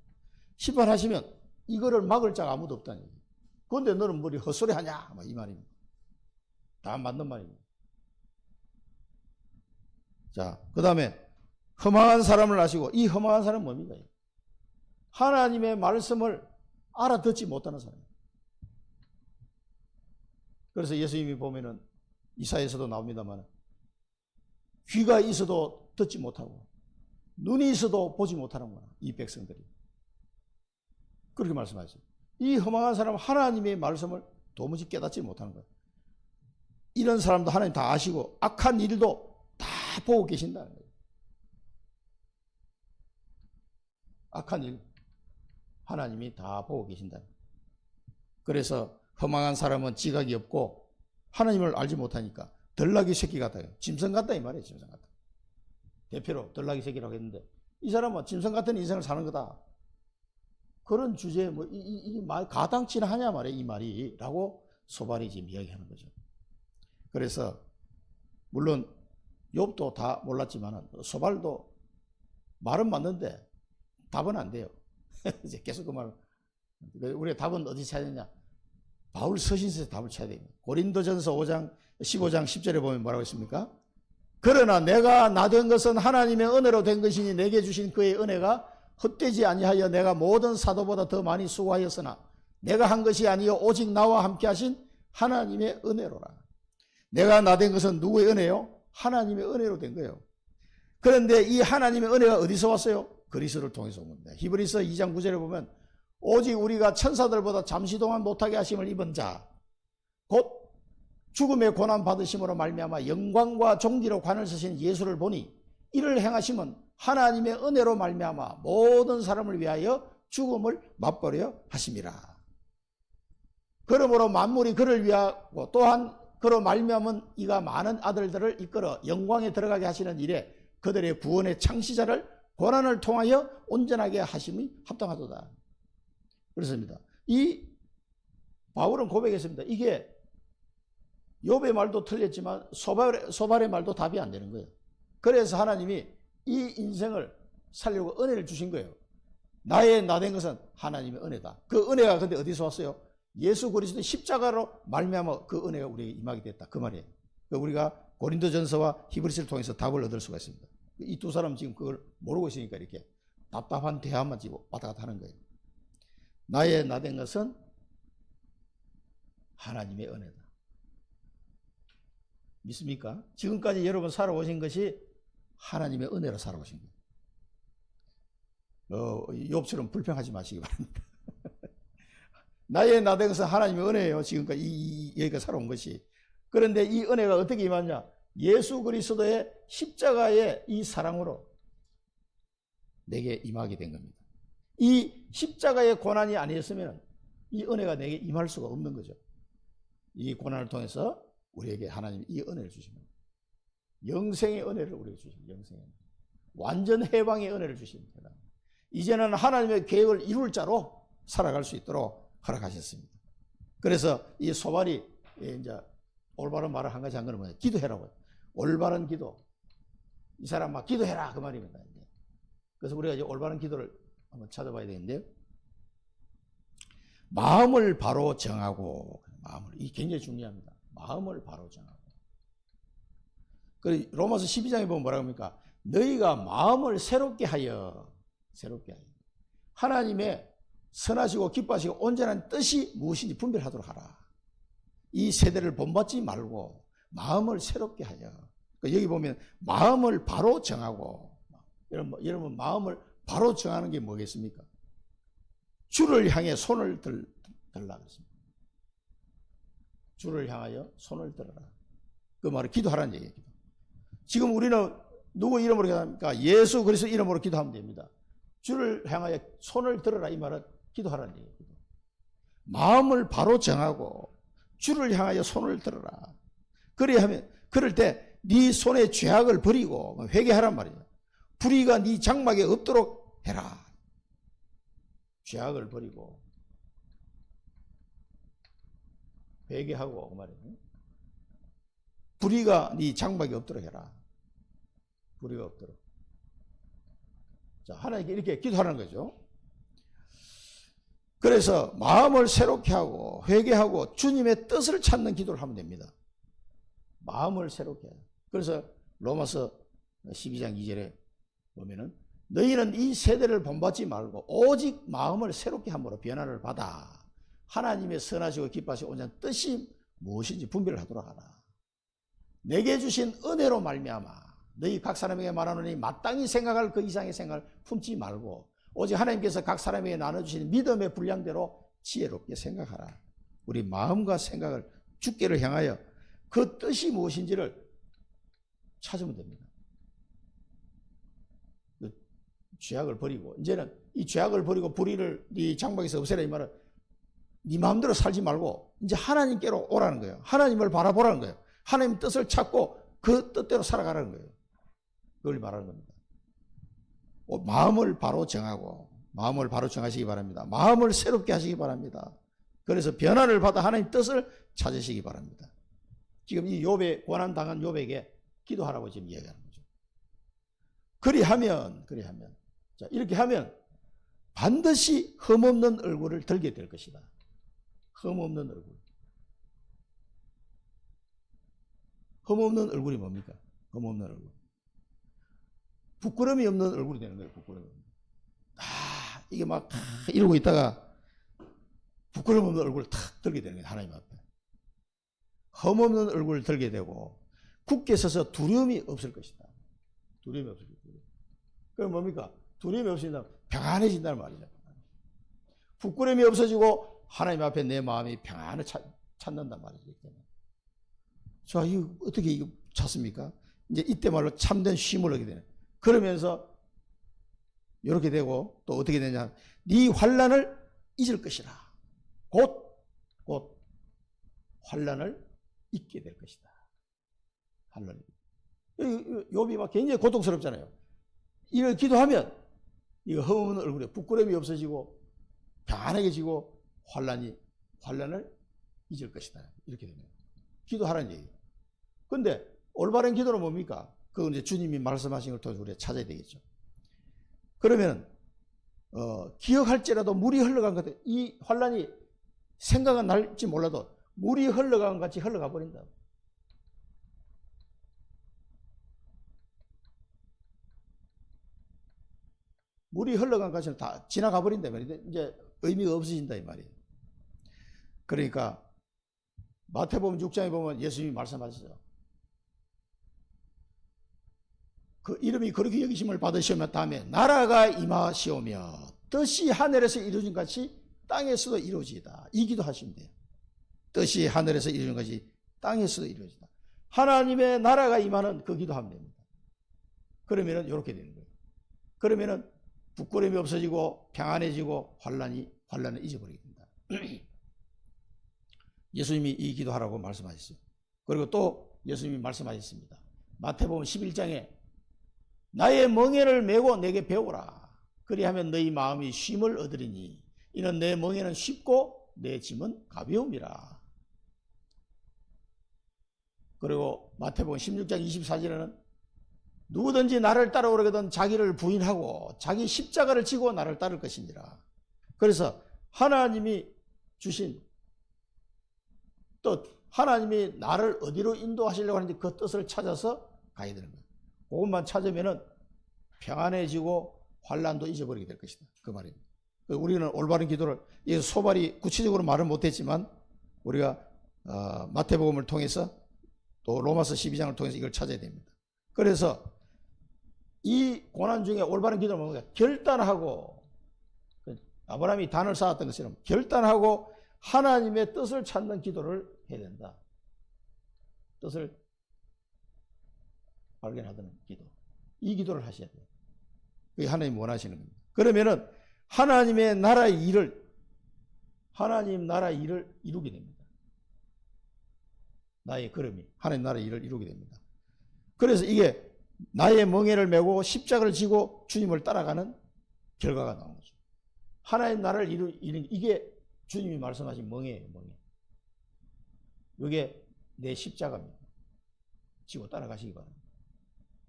심판하시면 이거를 막을 자가 아무도 없다니. 그런데 너는 뭐 헛소리 하냐? 이 말입니다. 다 맞는 말입니다. 자, 그 다음에 허망한 사람을 아시고, 이 허망한 사람은 뭡니까? 하나님의 말씀을 알아듣지 못하는 사람이에요. 그래서 예수님이 보면은 이사야에서도 나옵니다만 귀가 있어도 듣지 못하고 눈이 있어도 보지 못하는구나 이 백성들이 그렇게 말씀하시죠. 이 허망한 사람은 하나님의 말씀을 도무지 깨닫지 못하는 거예요. 이런 사람도 하나님 다 아시고 악한 일도 다 보고 계신다는 거예요. 악한 일 하나님이 다 보고 계신다는 거예요. 그래서 허망한 사람은 지각이 없고 하나님을 알지 못하니까 덜나귀 새끼 같아요. 짐승 같다 이 말이에요. 짐승 같다. 대표로 덜나귀 새끼라고 했는데 이 사람은 짐승 같은 인생을 사는 거다. 그런 주제에 뭐 이 말 가당치나 하냐 말이에요. 이 말이 라고 소발이 지금 이야기하는 거죠. 그래서 물론 욥도 다 몰랐지만 소발도 말은 맞는데 답은 안 돼요. 이제 계속 그 말. 우리가 답은 어디 찾아야 되냐? 바울 서신서에서 답을 찾아야 됩니다. 고린도전서 5장 15장 10절에 보면 뭐라고 했습니까? 그러나 내가 나 된 것은 하나님의 은혜로 된 것이니 내게 주신 그의 은혜가 헛되지 아니하여 내가 모든 사도보다 더 많이 수고하였으나 내가 한 것이 아니요 오직 나와 함께 하신 하나님의 은혜로라. 내가 나 된 것은 누구의 은혜요? 하나님의 은혜로 된 거예요. 그런데 이 하나님의 은혜가 어디서 왔어요? 그리스도를 통해서 온 겁니다. 히브리서 2장 9절에 보면 오직 우리가 천사들보다 잠시 동안 못하게 하심을 입은 자 곧 죽음의 고난 받으심으로 말미암아 영광과 존귀로 관을 서신 예수를 보니 이를 행하심은 하나님의 은혜로 말미암아 모든 사람을 위하여 죽음을 맛보려 하심이라. 그러므로 만물이 그를 위하고 또한 그로 말미암은 이가 많은 아들들을 이끌어 영광에 들어가게 하시는 일에 그들의 구원의 창시자를 고난을 통하여 온전하게 하심이 합당하도다. 그렇습니다. 이 바울은 고백했습니다. 이게 욥의 말도 틀렸지만 소발의 말도 답이 안 되는 거예요. 그래서 하나님이 이 인생을 살려고 은혜를 주신 거예요. 나의 나 된 것은 하나님의 은혜다. 그 은혜가 근데 어디서 왔어요? 예수 그리스도의 십자가로 말미암아 그 은혜가 우리에게 임하게 됐다. 그 말이에요. 우리가 고린도전서와 히브리서를 통해서 답을 얻을 수가 있습니다. 이 두 사람 지금 그걸 모르고 있으니까 이렇게 답답한 대화만 지금 왔다 갔다 하는 거예요. 나의 나 된 것은 하나님의 은혜다. 믿습니까? 지금까지 여러분 살아오신 것이 하나님의 은혜로 살아오신 거예요. 욥처럼 불평하지 마시기 바랍니다. 나의 나 된 것은 하나님의 은혜예요. 지금까지 여기까지 살아온 것이. 그런데 이 은혜가 어떻게 임하냐? 예수 그리스도의 십자가의 이 사랑으로 내게 임하게 된 겁니다. 이 십자가의 고난이 아니었으면 이 은혜가 내게 임할 수가 없는 거죠. 이 고난을 통해서 우리에게 하나님이 이 은혜를 주십니다. 영생의 은혜를 우리에게 주십니다. 영생의 은혜. 완전 해방의 은혜를 주십니다. 이제는 하나님의 계획을 이룰 자로 살아갈 수 있도록 허락하셨습니다. 그래서 이 소발이 이제 올바른 말을 한 가지 한 거는 뭐냐? 기도해라고 해요. 올바른 기도. 이 사람 막 기도해라 그 말입니다. 그래서 우리가 이제 올바른 기도를 한번 찾아봐야 되는데요. 마음을 바로 정하고 이 굉장히 중요합니다. 마음을 바로 정하고. 그 로마서 12장에 보면 뭐라고 합니까? 너희가 마음을 새롭게 하여 하나님의 선하시고 기뻐하시고 온전한 뜻이 무엇인지 분별하도록 하라. 이 세대를 본받지 말고 마음을 새롭게 하여. 여기 보면 마음을 바로 정하고. 여러분 마음을 바로 정하는 게 뭐겠습니까? 주를 향해 손을 들라 그랬습니다. 주를 향하여 손을 들어라. 그 말은 기도하라는 얘기예요. 지금 우리는 누구 이름으로 기도합니까? 예수 그리스도 이름으로 기도하면 됩니다. 주를 향하여 손을 들어라 이 말은 기도하라는 얘기예요. 마음을 바로 정하고 주를 향하여 손을 들어라. 그럴 때 네 손의 죄악을 버리고 회개하란 말이에요. 불의가 네 장막에 없도록 해라. 죄악을 버리고 회개하고 그 말이에요. 불의가 네 장막에 없도록 해라. 불의가 없도록. 자, 하나님께 이렇게 기도하는 거죠. 그래서 마음을 새롭게 하고 회개하고 주님의 뜻을 찾는 기도를 하면 됩니다. 마음을 새롭게 해요. 그래서 로마서 12장 2절에 보면은 너희는 이 세대를 본받지 말고 오직 마음을 새롭게 함으로 변화를 받아 하나님의 선하시고 기뻐하시고 온전한 뜻이 무엇인지 분별을 하도록 하라. 내게 주신 은혜로 말미암아 너희 각 사람에게 말하노니 마땅히 생각할 그 이상의 생각을 품지 말고 오직 하나님께서 각 사람에게 나눠주신 믿음의 분량대로 지혜롭게 생각하라. 우리 마음과 생각을 주께를 향하여 그 뜻이 무엇인지를 찾으면 됩니다. 그 죄악을 버리고 이제는 이 죄악을 버리고 불의를 네 장막에서 없애라 이 말은 네 마음대로 살지 말고 이제 하나님께로 오라는 거예요. 하나님을 바라보라는 거예요. 하나님 뜻을 찾고 그 뜻대로 살아가라는 거예요. 그걸 말하는 겁니다. 마음을 바로 정하고 마음을 바로 정하시기 바랍니다. 마음을 새롭게 하시기 바랍니다. 그래서 변화를 받아 하나님 뜻을 찾으시기 바랍니다. 지금 이 욥에 고난당한 욥에게 기도하라고 지금 이야기하는 거죠. 그리하면 자 이렇게 하면 반드시 흠없는 얼굴을 들게 될 것이다. 흠없는 얼굴. 흠없는 얼굴이 뭡니까? 흠없는 얼굴. 부끄러움이 없는 얼굴이 되는 거예요. 부끄러움이. 이게 막 이러고 있다가 부끄러움 없는 얼굴을 탁 들게 되는 거예요. 하나님 앞에. 흠없는 얼굴을 들게 되고 굳게 서서 두려움이 없을 것이다. 두려움이 없을 것이다. 그럼 뭡니까? 두려움이 없어진다면 평안해진다는 말이죠. 부끄러움이 없어지고 하나님 앞에 내 마음이 평안을 찾는단 말이죠. 자, 이거 어떻게 이거 찾습니까? 이제 이때말로 참된 쉼을 얻게 되는. 그러면서 이렇게 되고 또 어떻게 되냐? 네 환난을 잊을 것이라. 곧 환난을 잊게 될 것이다. 환난. 욥이 막 굉장히 고통스럽잖아요. 이걸 기도하면 이거 흠없는 얼굴에 부끄러움이 없어지고 평안해지고 환난을 잊을 것이다. 이렇게 됩니다. 기도하라는 얘기예요. 근데 올바른 기도는 뭡니까? 그건 이제 주님이 말씀하신 걸 통해서 우리가 찾아야 되겠죠. 그러면 기억할지라도 물이 흘러간 것 같아. 이 환난이 생각은 날지 몰라도 물이 흘러간 것 같이 흘러가 버린다. 물이 흘러간 것처럼 다 지나가 버린다 말이에요. 이제 의미가 없어진다 이 말이에요. 그러니까 마태복음 6장에 보면 예수님이 말씀하시죠. 그 이름이 그렇게 여기심을 받으시면 다음에 나라가 임하시오며 뜻이 하늘에서 이루어진 같이 땅에서도 이루어지다. 이 기도 하시면 돼요. 뜻이 하늘에서 이루어진 것이 땅에서도 이루어지다. 하나님의 나라가 임하는 그 기도하면 됩니다. 그러면은 이렇게 되는 거예요. 그러면은 부끄러움이 없어지고 평안해지고 환난을 잊어버리게 된다. 예수님이 이 기도하라고 말씀하셨어요. 그리고 또 예수님이 말씀하셨습니다. 마태복음 11장에 나의 멍에를 메고 내게 배우라. 그리하면 너희 마음이 쉼을 얻으리니 이는 내 멍에는 쉽고 내 짐은 가벼움이라. 그리고 마태복음 16장 24절에는 누구든지 나를 따라오려거든 자기를 부인하고 자기 십자가를 지고 나를 따를 것이니라. 그래서 하나님이 주신 뜻, 하나님이 나를 어디로 인도하시려고 하는지 그 뜻을 찾아서 가야 되는 거예요. 그것만 찾으면은 평안해지고 환난도 잊어버리게 될 것이다. 그 말입니다. 우리는 올바른 기도를 소발이 구체적으로 말은 못했지만 우리가 마태복음을 통해서 또 로마서 12장을 통해서 이걸 찾아야 됩니다. 그래서 이 고난 중에 올바른 기도는 뭡니까? 결단하고 아브라함이 단을 쌓았던 것처럼 결단하고 하나님의 뜻을 찾는 기도를 해야 된다. 뜻을 발견하는 기도. 이 기도를 하셔야 돼요. 그게 하나님 원하시는 겁니다. 그러면은 하나님 나라 일을 이루게 됩니다. 나의 걸음이 하나님 나라 일을 이루게 됩니다. 그래서 이게 나의 멍에를 메고 십자가를 지고 주님을 따라가는 결과가 나온 거죠. 하나님 나라를 이루는 이게 주님이 말씀하신 멍에예요. 멍에. 이게 내 십자가입니다. 지고 따라가시기 바랍니다.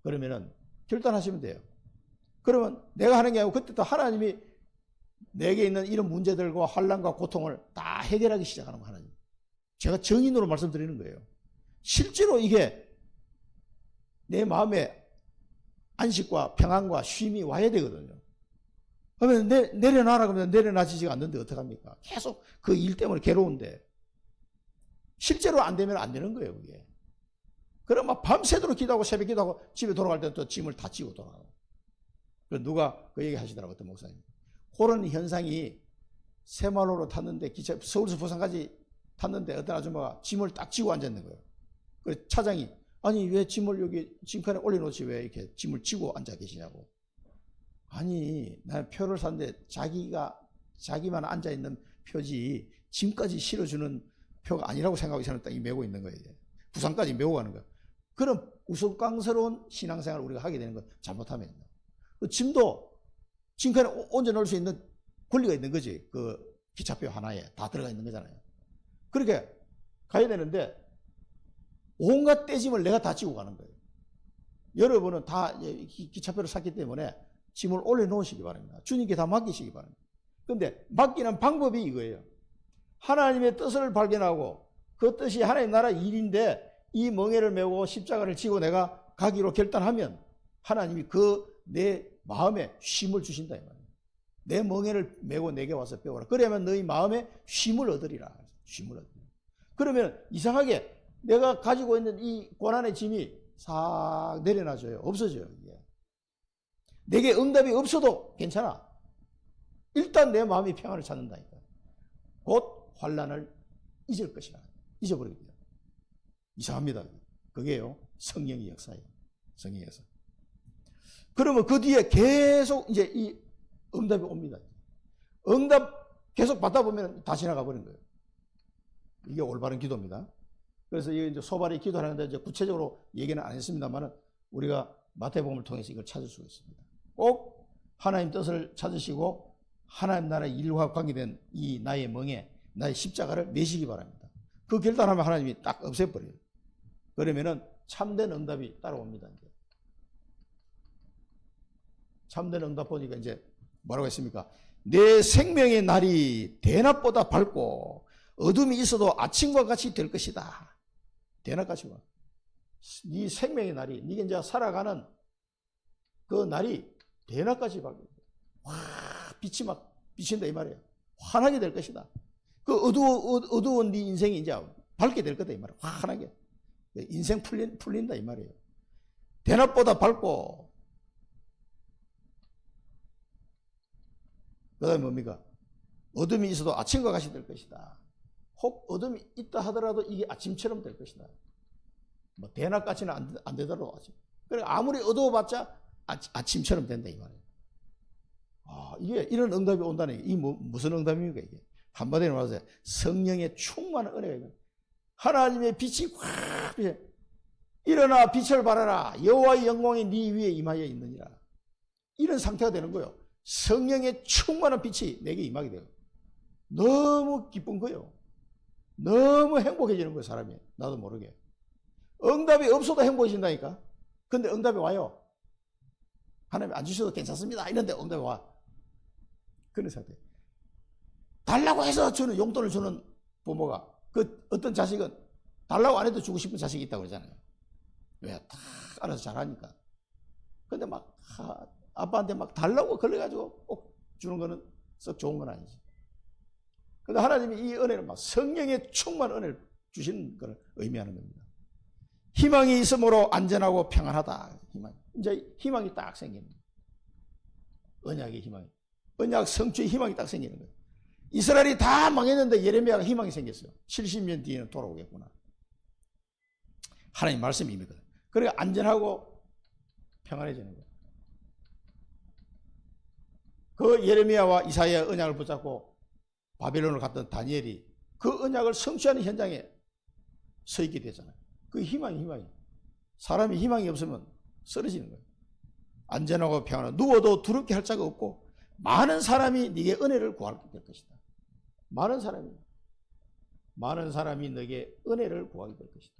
그러면은 결단하시면 돼요. 그러면 내가 하는 게 아니고 그때부터 하나님이 내게 있는 이런 문제들과 환난과 고통을 다 해결하기 시작하는 거 하나님. 제가 정인으로 말씀드리는 거예요. 실제로 이게 내 마음에 안식과 평안과 쉼이 와야 되거든요. 그러면 내려놔라 그러면 내려놔지지가 않는데 어떡합니까? 계속 그 일 때문에 괴로운데 실제로 안 되면 안 되는 거예요. 그게. 그럼 막 밤새도록 기도하고 새벽 기도하고 집에 돌아갈 때는 또 짐을 다 지고 돌아가고. 누가 그 얘기 하시더라고요. 어떤 목사님. 그런 현상이 새마을호로 탔는데 서울에서 부산까지 탔는데 어떤 아줌마가 짐을 딱 지고 앉았는 거예요. 그래서 차장이 아니 왜 짐을 여기 짐칸에 올려놓지 왜 이렇게 짐을 지고 앉아 계시냐고. 아니 난 표를 샀는데 자기만 앉아있는 표지 짐까지 실어주는 표가 아니라고 생각하고 이 사람은 딱 메고 있는 거예요. 부산까지 메고 가는 거예요. 그런 우스꽝스러운 신앙생활을 우리가 하게 되는 건 잘못하면 짐도 짐칸에 얹어 놓을 수 있는 권리가 있는 거지. 그 기차표 하나에 다 들어가 있는 거잖아요. 그렇게 가야 되는데 온갖 떼짐을 내가 다 지고 가는 거예요. 여러분은 다 기차표를 샀기 때문에 짐을 올려놓으시기 바랍니다. 주님께 다 맡기시기 바랍니다. 그런데 맡기는 방법이 이거예요. 하나님의 뜻을 발견하고 그 뜻이 하나님 나라 일인데 이 멍에를 메고 십자가를 지고 내가 가기로 결단하면 하나님이 그 내 마음에 쉼을 주신다 이 말이에요. 내 멍에를 메고 내게 와서 배워라. 그러면 너희 마음에 쉼을 얻으리라. 쉼을 얻으리라. 그러면 이상하게 내가 가지고 있는 이 고난의 짐이 싹 내려놔줘요. 없어져요. 이게. 내게 응답이 없어도 괜찮아. 일단 내 마음이 평안을 찾는다니까. 곧 환난을 잊을 것이라. 잊어버리게 돼요. 이상합니다. 그게요. 성령의 역사예요. 성령의 역사. 그러면 그 뒤에 계속 이제 이 응답이 옵니다. 응답 계속 받다 보면 다 지나가 버린 거예요. 이게 올바른 기도입니다. 그래서 이제 소발이 기도하는데 이제 구체적으로 얘기는 안 했습니다만은 우리가 마태복음을 통해서 이걸 찾을 수가 있습니다. 꼭 하나님 뜻을 찾으시고 하나님 나라의 일과 관계된 이 나의 멍에 나의 십자가를 메시기 바랍니다. 그 결단하면 하나님이 딱 없애버려요. 그러면은 참된 응답이 따라옵니다. 이제. 참된 응답 보니까 이제 뭐라고 했습니까? 내 생명의 날이 대낮보다 밝고 어둠이 있어도 아침과 같이 될 것이다. 대낮같이 와. 네 생명의 날이 네가 이제 살아가는 그 날이 대낮같이 밝고 와 빛이 막 비친다 이 말이에요. 환하게 될 것이다. 그 어두운 네 인생이 이제 밝게 될 거다 이 말이에요. 환하게 인생 풀린다 이 말이에요. 대낮보다 밝고 그 다음에 뭡니까? 어둠이 있어도 아침과 같이 될 것이다. 혹 어둠이 있다 하더라도 이게 아침처럼 될 것이다. 뭐 대낮까지는 안 되더라도 아침. 그러니까 아무리 어두워봤자 아침처럼 된다 이 말이에요. 아, 이게 이런 응답이 온다는 게 이 무슨 응답입니까 이게? 한마디로 말해서 성령의 충만한 은혜가 있는 하나님의 빛이 확 비쳐 일어나 빛을 발하라 여호와의 영광이 네 위에 임하여 있느니라. 이런 상태가 되는 거예요. 성령의 충만한 빛이 내게 임하게 돼요. 너무 기쁜 거예요. 너무 행복해지는 거예요. 사람이 나도 모르게. 응답이 없어도 행복해진다니까. 근데 응답이 와요. 하나님 안 주셔도 괜찮습니다. 이런데 응답이 와. 그런 상태. 달라고 해서 주는 용돈을 주는 부모가 그 어떤 자식은 달라고 안 해도 주고 싶은 자식이 있다고 그러잖아요. 왜? 다 알아서 잘하니까. 근데 막 아빠한테 막 달라고 걸려가지고 꼭 주는 거는 썩 좋은 건 아니지. 근데 하나님이 이 은혜를 막 성령의 충만한 은혜를 주시는 걸 의미하는 겁니다. 희망이 있으므로 안전하고 평안하다. 이제 희망이 딱 생기는 거예요. 언약의 희망이. 언약 성취의 희망이 딱 생기는 거예요. 이스라엘이 다 망했는데 예레미야가 희망이 생겼어요. 70년 뒤에는 돌아오겠구나. 하나님 말씀이 임했거든. 그러니까 안전하고 평안해지는 거예요. 그 예레미야와 이사야의 언약을 붙잡고 바벨론을 갔던 다니엘이 그 언약을 성취하는 현장에 서 있게 되잖아요. 그 희망이. 사람이 희망이 없으면 쓰러지는 거예요. 안전하고 평안하고 누워도 두렵게 할 자가 없고 많은 사람이 네게 은혜를 구하게 될 것이다. 많은 사람이 너에게 은혜를 구하게 될 것이다.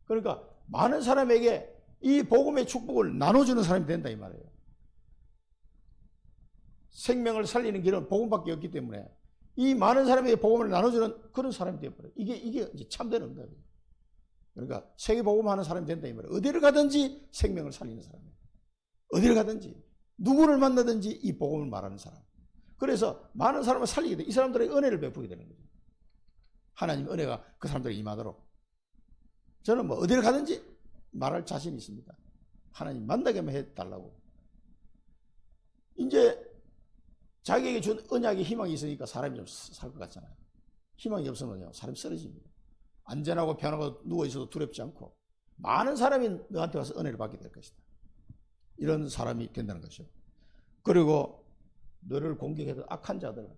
그러니까 많은 사람에게 이 복음의 축복을 나눠주는 사람이 된다 이 말이에요. 생명을 살리는 길은 복음밖에 없기 때문에 이 많은 사람에게 복음을 나눠주는 그런 사람이 되어버려요. 이게 이제 참된 응답이에요. 그러니까 세계 복음하는 사람이 된다 이 말이에요. 어디를 가든지 생명을 살리는 사람이에요. 어디를 가든지 누구를 만나든지 이 복음을 말하는 사람. 그래서 많은 사람을 살리게 돼. 이 사람들에게 은혜를 베푸게 되는 거죠. 하나님 은혜가 그 사람들에게 임하도록. 저는 뭐 어디를 가든지 말할 자신이 있습니다. 하나님 만나게만 해달라고. 이제 자기에게 준 언약에 희망이 있으니까 사람이 좀 살 것 같잖아요. 희망이 없으면요, 사람이 쓰러집니다. 안전하고 편하고 누워있어도 두렵지 않고 많은 사람이 너한테 와서 은혜를 받게 될 것이다. 이런 사람이 된다는 것이죠. 그리고 너를 공격해도 악한 자들은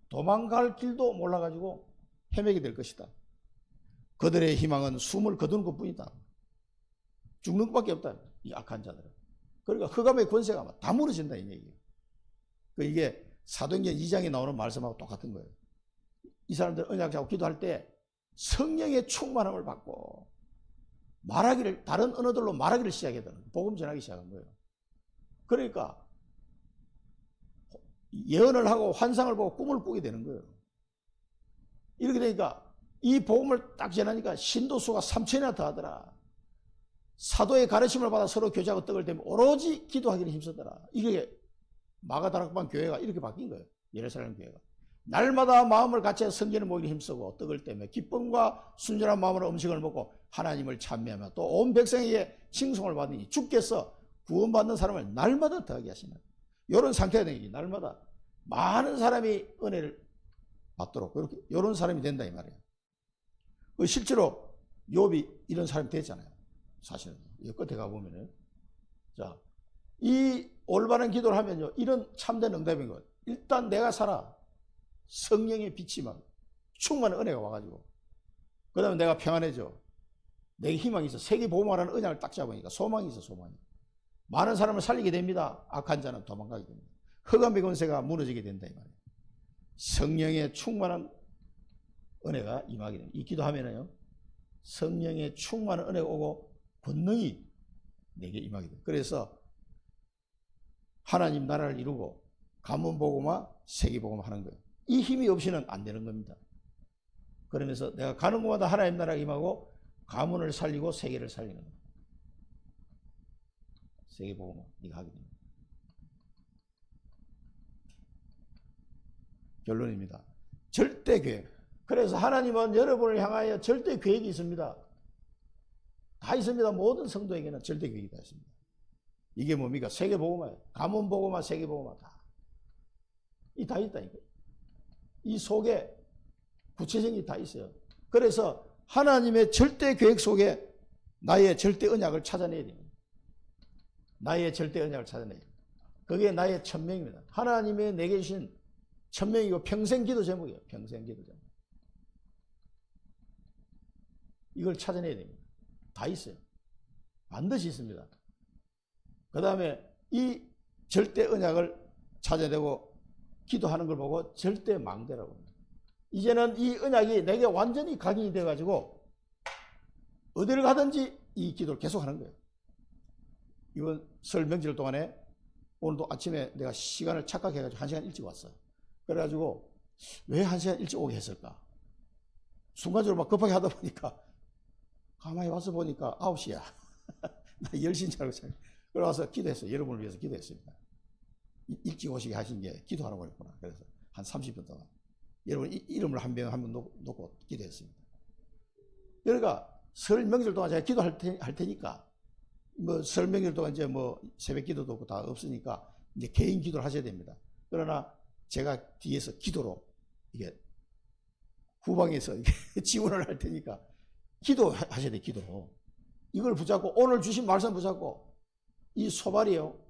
도망갈 길도 몰라가지고 헤매게 될 것이다. 그들의 희망은 숨을 거두는 것뿐이다. 죽는 것밖에 없다. 이 악한 자들은. 그러니까 흑암의 권세가 다 무너진다 이 얘기예요. 이게 사도행전 2장에 나오는 말씀하고 똑같은 거예요. 이 사람들 언약 잡고 기도할 때 성령의 충만함을 받고 말하기를, 다른 언어들로 말하기를 시작해야 되는 거예요. 복음 전하기 시작한 거예요. 그러니까 예언을 하고 환상을 보고 꿈을 꾸게 되는 거예요. 이렇게 되니까 이 복음을 딱 전하니까 신도수가 3,000이나 더하더라. 사도의 가르침을 받아 서로 교제하고 떡을 대며 오로지 기도하기를 힘쓰더라. 이게 마가다락방 교회가 이렇게 바뀐 거예요. 예루살렘 교회가. 날마다 마음을 같이 성전을 모이기 힘쓰고 떡을 떼며 기쁨과 순전한 마음으로 음식을 먹고 하나님을 찬미하며 또 온 백성에게 칭송을 받으니 주께서 구원받는 사람을 날마다 더하게 하시는 이런 상태가 되니 날마다 많은 사람이 은혜를 받도록 그렇게 이런 사람이 된다 이 말이에요. 실제로 욥이 이런 사람이 됐잖아요. 사실은 이 끝에 가보면은 자, 이 올바른 기도를 하면요 이런 참된 응답인 거예요. 일단 내가 살아 성령의 빛이 막 충만한 은혜가 와가지고 그 다음에 내가 평안해져. 내게 희망이 있어. 세계 복음화라는 언약을 딱 잡으니까 소망이 있어. 소망이. 많은 사람을 살리게 됩니다. 악한 자는 도망가게 됩니다. 흑암의 권세가 무너지게 된다 이 말이에요. 성령의 충만한 은혜가 임하게 됩니다. 이 기도하면은요 성령의 충만한 은혜가 오고 권능이 내게 임하게 됩니다. 그래서 하나님 나라를 이루고 가문 복음화, 세계 복음화 하는 거예요. 이 힘이 없이는 안 되는 겁니다. 그러면서 내가 가는 곳마다 하나님 나라가 임하고 가문을 살리고 세계를 살리는 거예요. 세계 복음화 네가 하게 됩니다. 결론입니다. 절대 계획. 그래서 하나님은 여러분을 향하여 절대 계획이 있습니다. 다 있습니다. 모든 성도에게는 절대 계획이 다 있습니다. 이게 뭡니까? 세계 복음화예요. 가문 복음화, 세계 복음화 다. 이 다 있다니까. 이 속에 구체적인 게 다 있어요. 그래서 하나님의 절대 계획 속에 나의 절대 언약을 찾아내야 됩니다. 나의 절대 언약을 찾아내야 됩니다. 그게 나의 천명입니다. 하나님의 내게 주신 천명이고 평생 기도 제목이에요. 평생 기도 제목. 이걸 찾아내야 됩니다. 다 있어요. 반드시 있습니다. 그 다음에 이 절대 언약을 찾아내고 기도하는 걸 보고 절대 망대라고 합니다. 이제는 이 언약이 내게 완전히 각인이 돼가지고 어디를 가든지 이 기도를 계속하는 거예요. 이번 설 명절 동안에 오늘도 아침에 내가 시간을 착각해가지고 1시간 일찍 왔어. 그래가지고 왜 1시간 일찍 오게 했을까? 순간적으로 막 급하게 하다 보니까 가만히 와서 보니까 9시야. 나 10시인 줄 알고 생각해. 그래 와서 기도했어요. 여러분을 위해서 기도했습니다. 일찍 오시게 하신 게 기도하라고 했구나. 그래서 한 30분 동안 여러분 이름을 한 명 한 명 놓고 기도했습니다. 그러니까 설 명절 동안 제가 기도할 테니까 뭐 설 명절 동안 이제 뭐 새벽 기도도 없고 다 없으니까 이제 개인 기도를 하셔야 됩니다. 그러나 제가 뒤에서 기도로 이게 후방에서 이게 지원을 할 테니까 기도하셔야 돼. 기도로 이걸 붙잡고 오늘 주신 말씀 붙잡고 이 소발이요.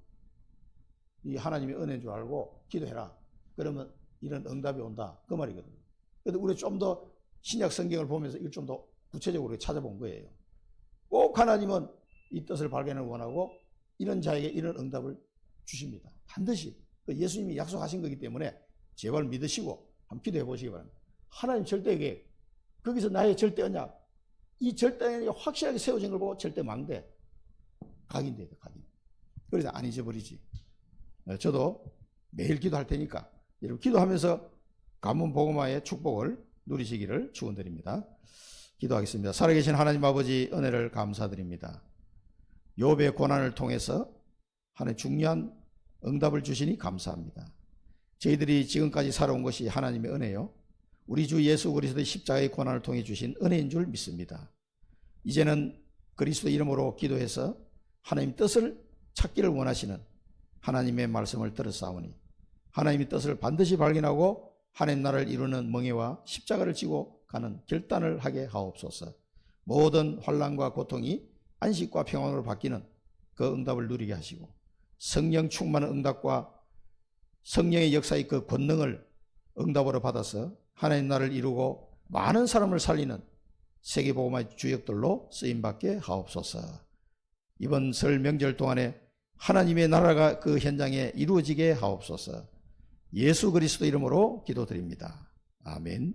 이 하나님의 은혜인 줄 알고 기도해라. 그러면 이런 응답이 온다. 그 말이거든요. 그런데 우리 좀 더 신약 성경을 보면서 이걸 좀 더 구체적으로 찾아본 거예요. 꼭 하나님은 이 뜻을 발견을 원하고 이런 자에게 이런 응답을 주십니다. 반드시. 예수님이 약속하신 거기 때문에 제발 믿으시고 한번 기도해 보시기 바랍니다. 하나님 절대 계획, 거기서 나의 절대 언약, 이 절대 언약이 확실하게 세워진 걸 보고 절대 망대. 각인돼야 돼, 각인. 그래서 안 잊어버리지. 저도 매일 기도할 테니까 여러분 기도하면서 가문 복음화의 축복을 누리시기를 축원드립니다. 기도하겠습니다. 살아계신 하나님 아버지 은혜를 감사드립니다. 욥의 고난을 통해서 하나님 중요한 응답을 주시니 감사합니다. 저희들이 지금까지 살아온 것이 하나님의 은혜요, 우리 주 예수 그리스도의 십자가의 고난을 통해 주신 은혜인 줄 믿습니다. 이제는 그리스도 이름으로 기도해서 하나님 뜻을 찾기를 원하시는 하나님의 말씀을 들었사오니 하나님의 뜻을 반드시 발견하고 하나님 나라를 이루는 멍에와 십자가를 지고 가는 결단을 하게 하옵소서. 모든 환난과 고통이 안식과 평안으로 바뀌는 그 응답을 누리게 하시고 성령 충만한 응답과 성령의 역사의 그 권능을 응답으로 받아서 하나님 나라를 이루고 많은 사람을 살리는 세계복음화의 주역들로 쓰임받게 하옵소서. 이번 설 명절 동안에 하나님의 나라가 그 현장에 이루어지게 하옵소서. 예수 그리스도 이름으로 기도드립니다. 아멘.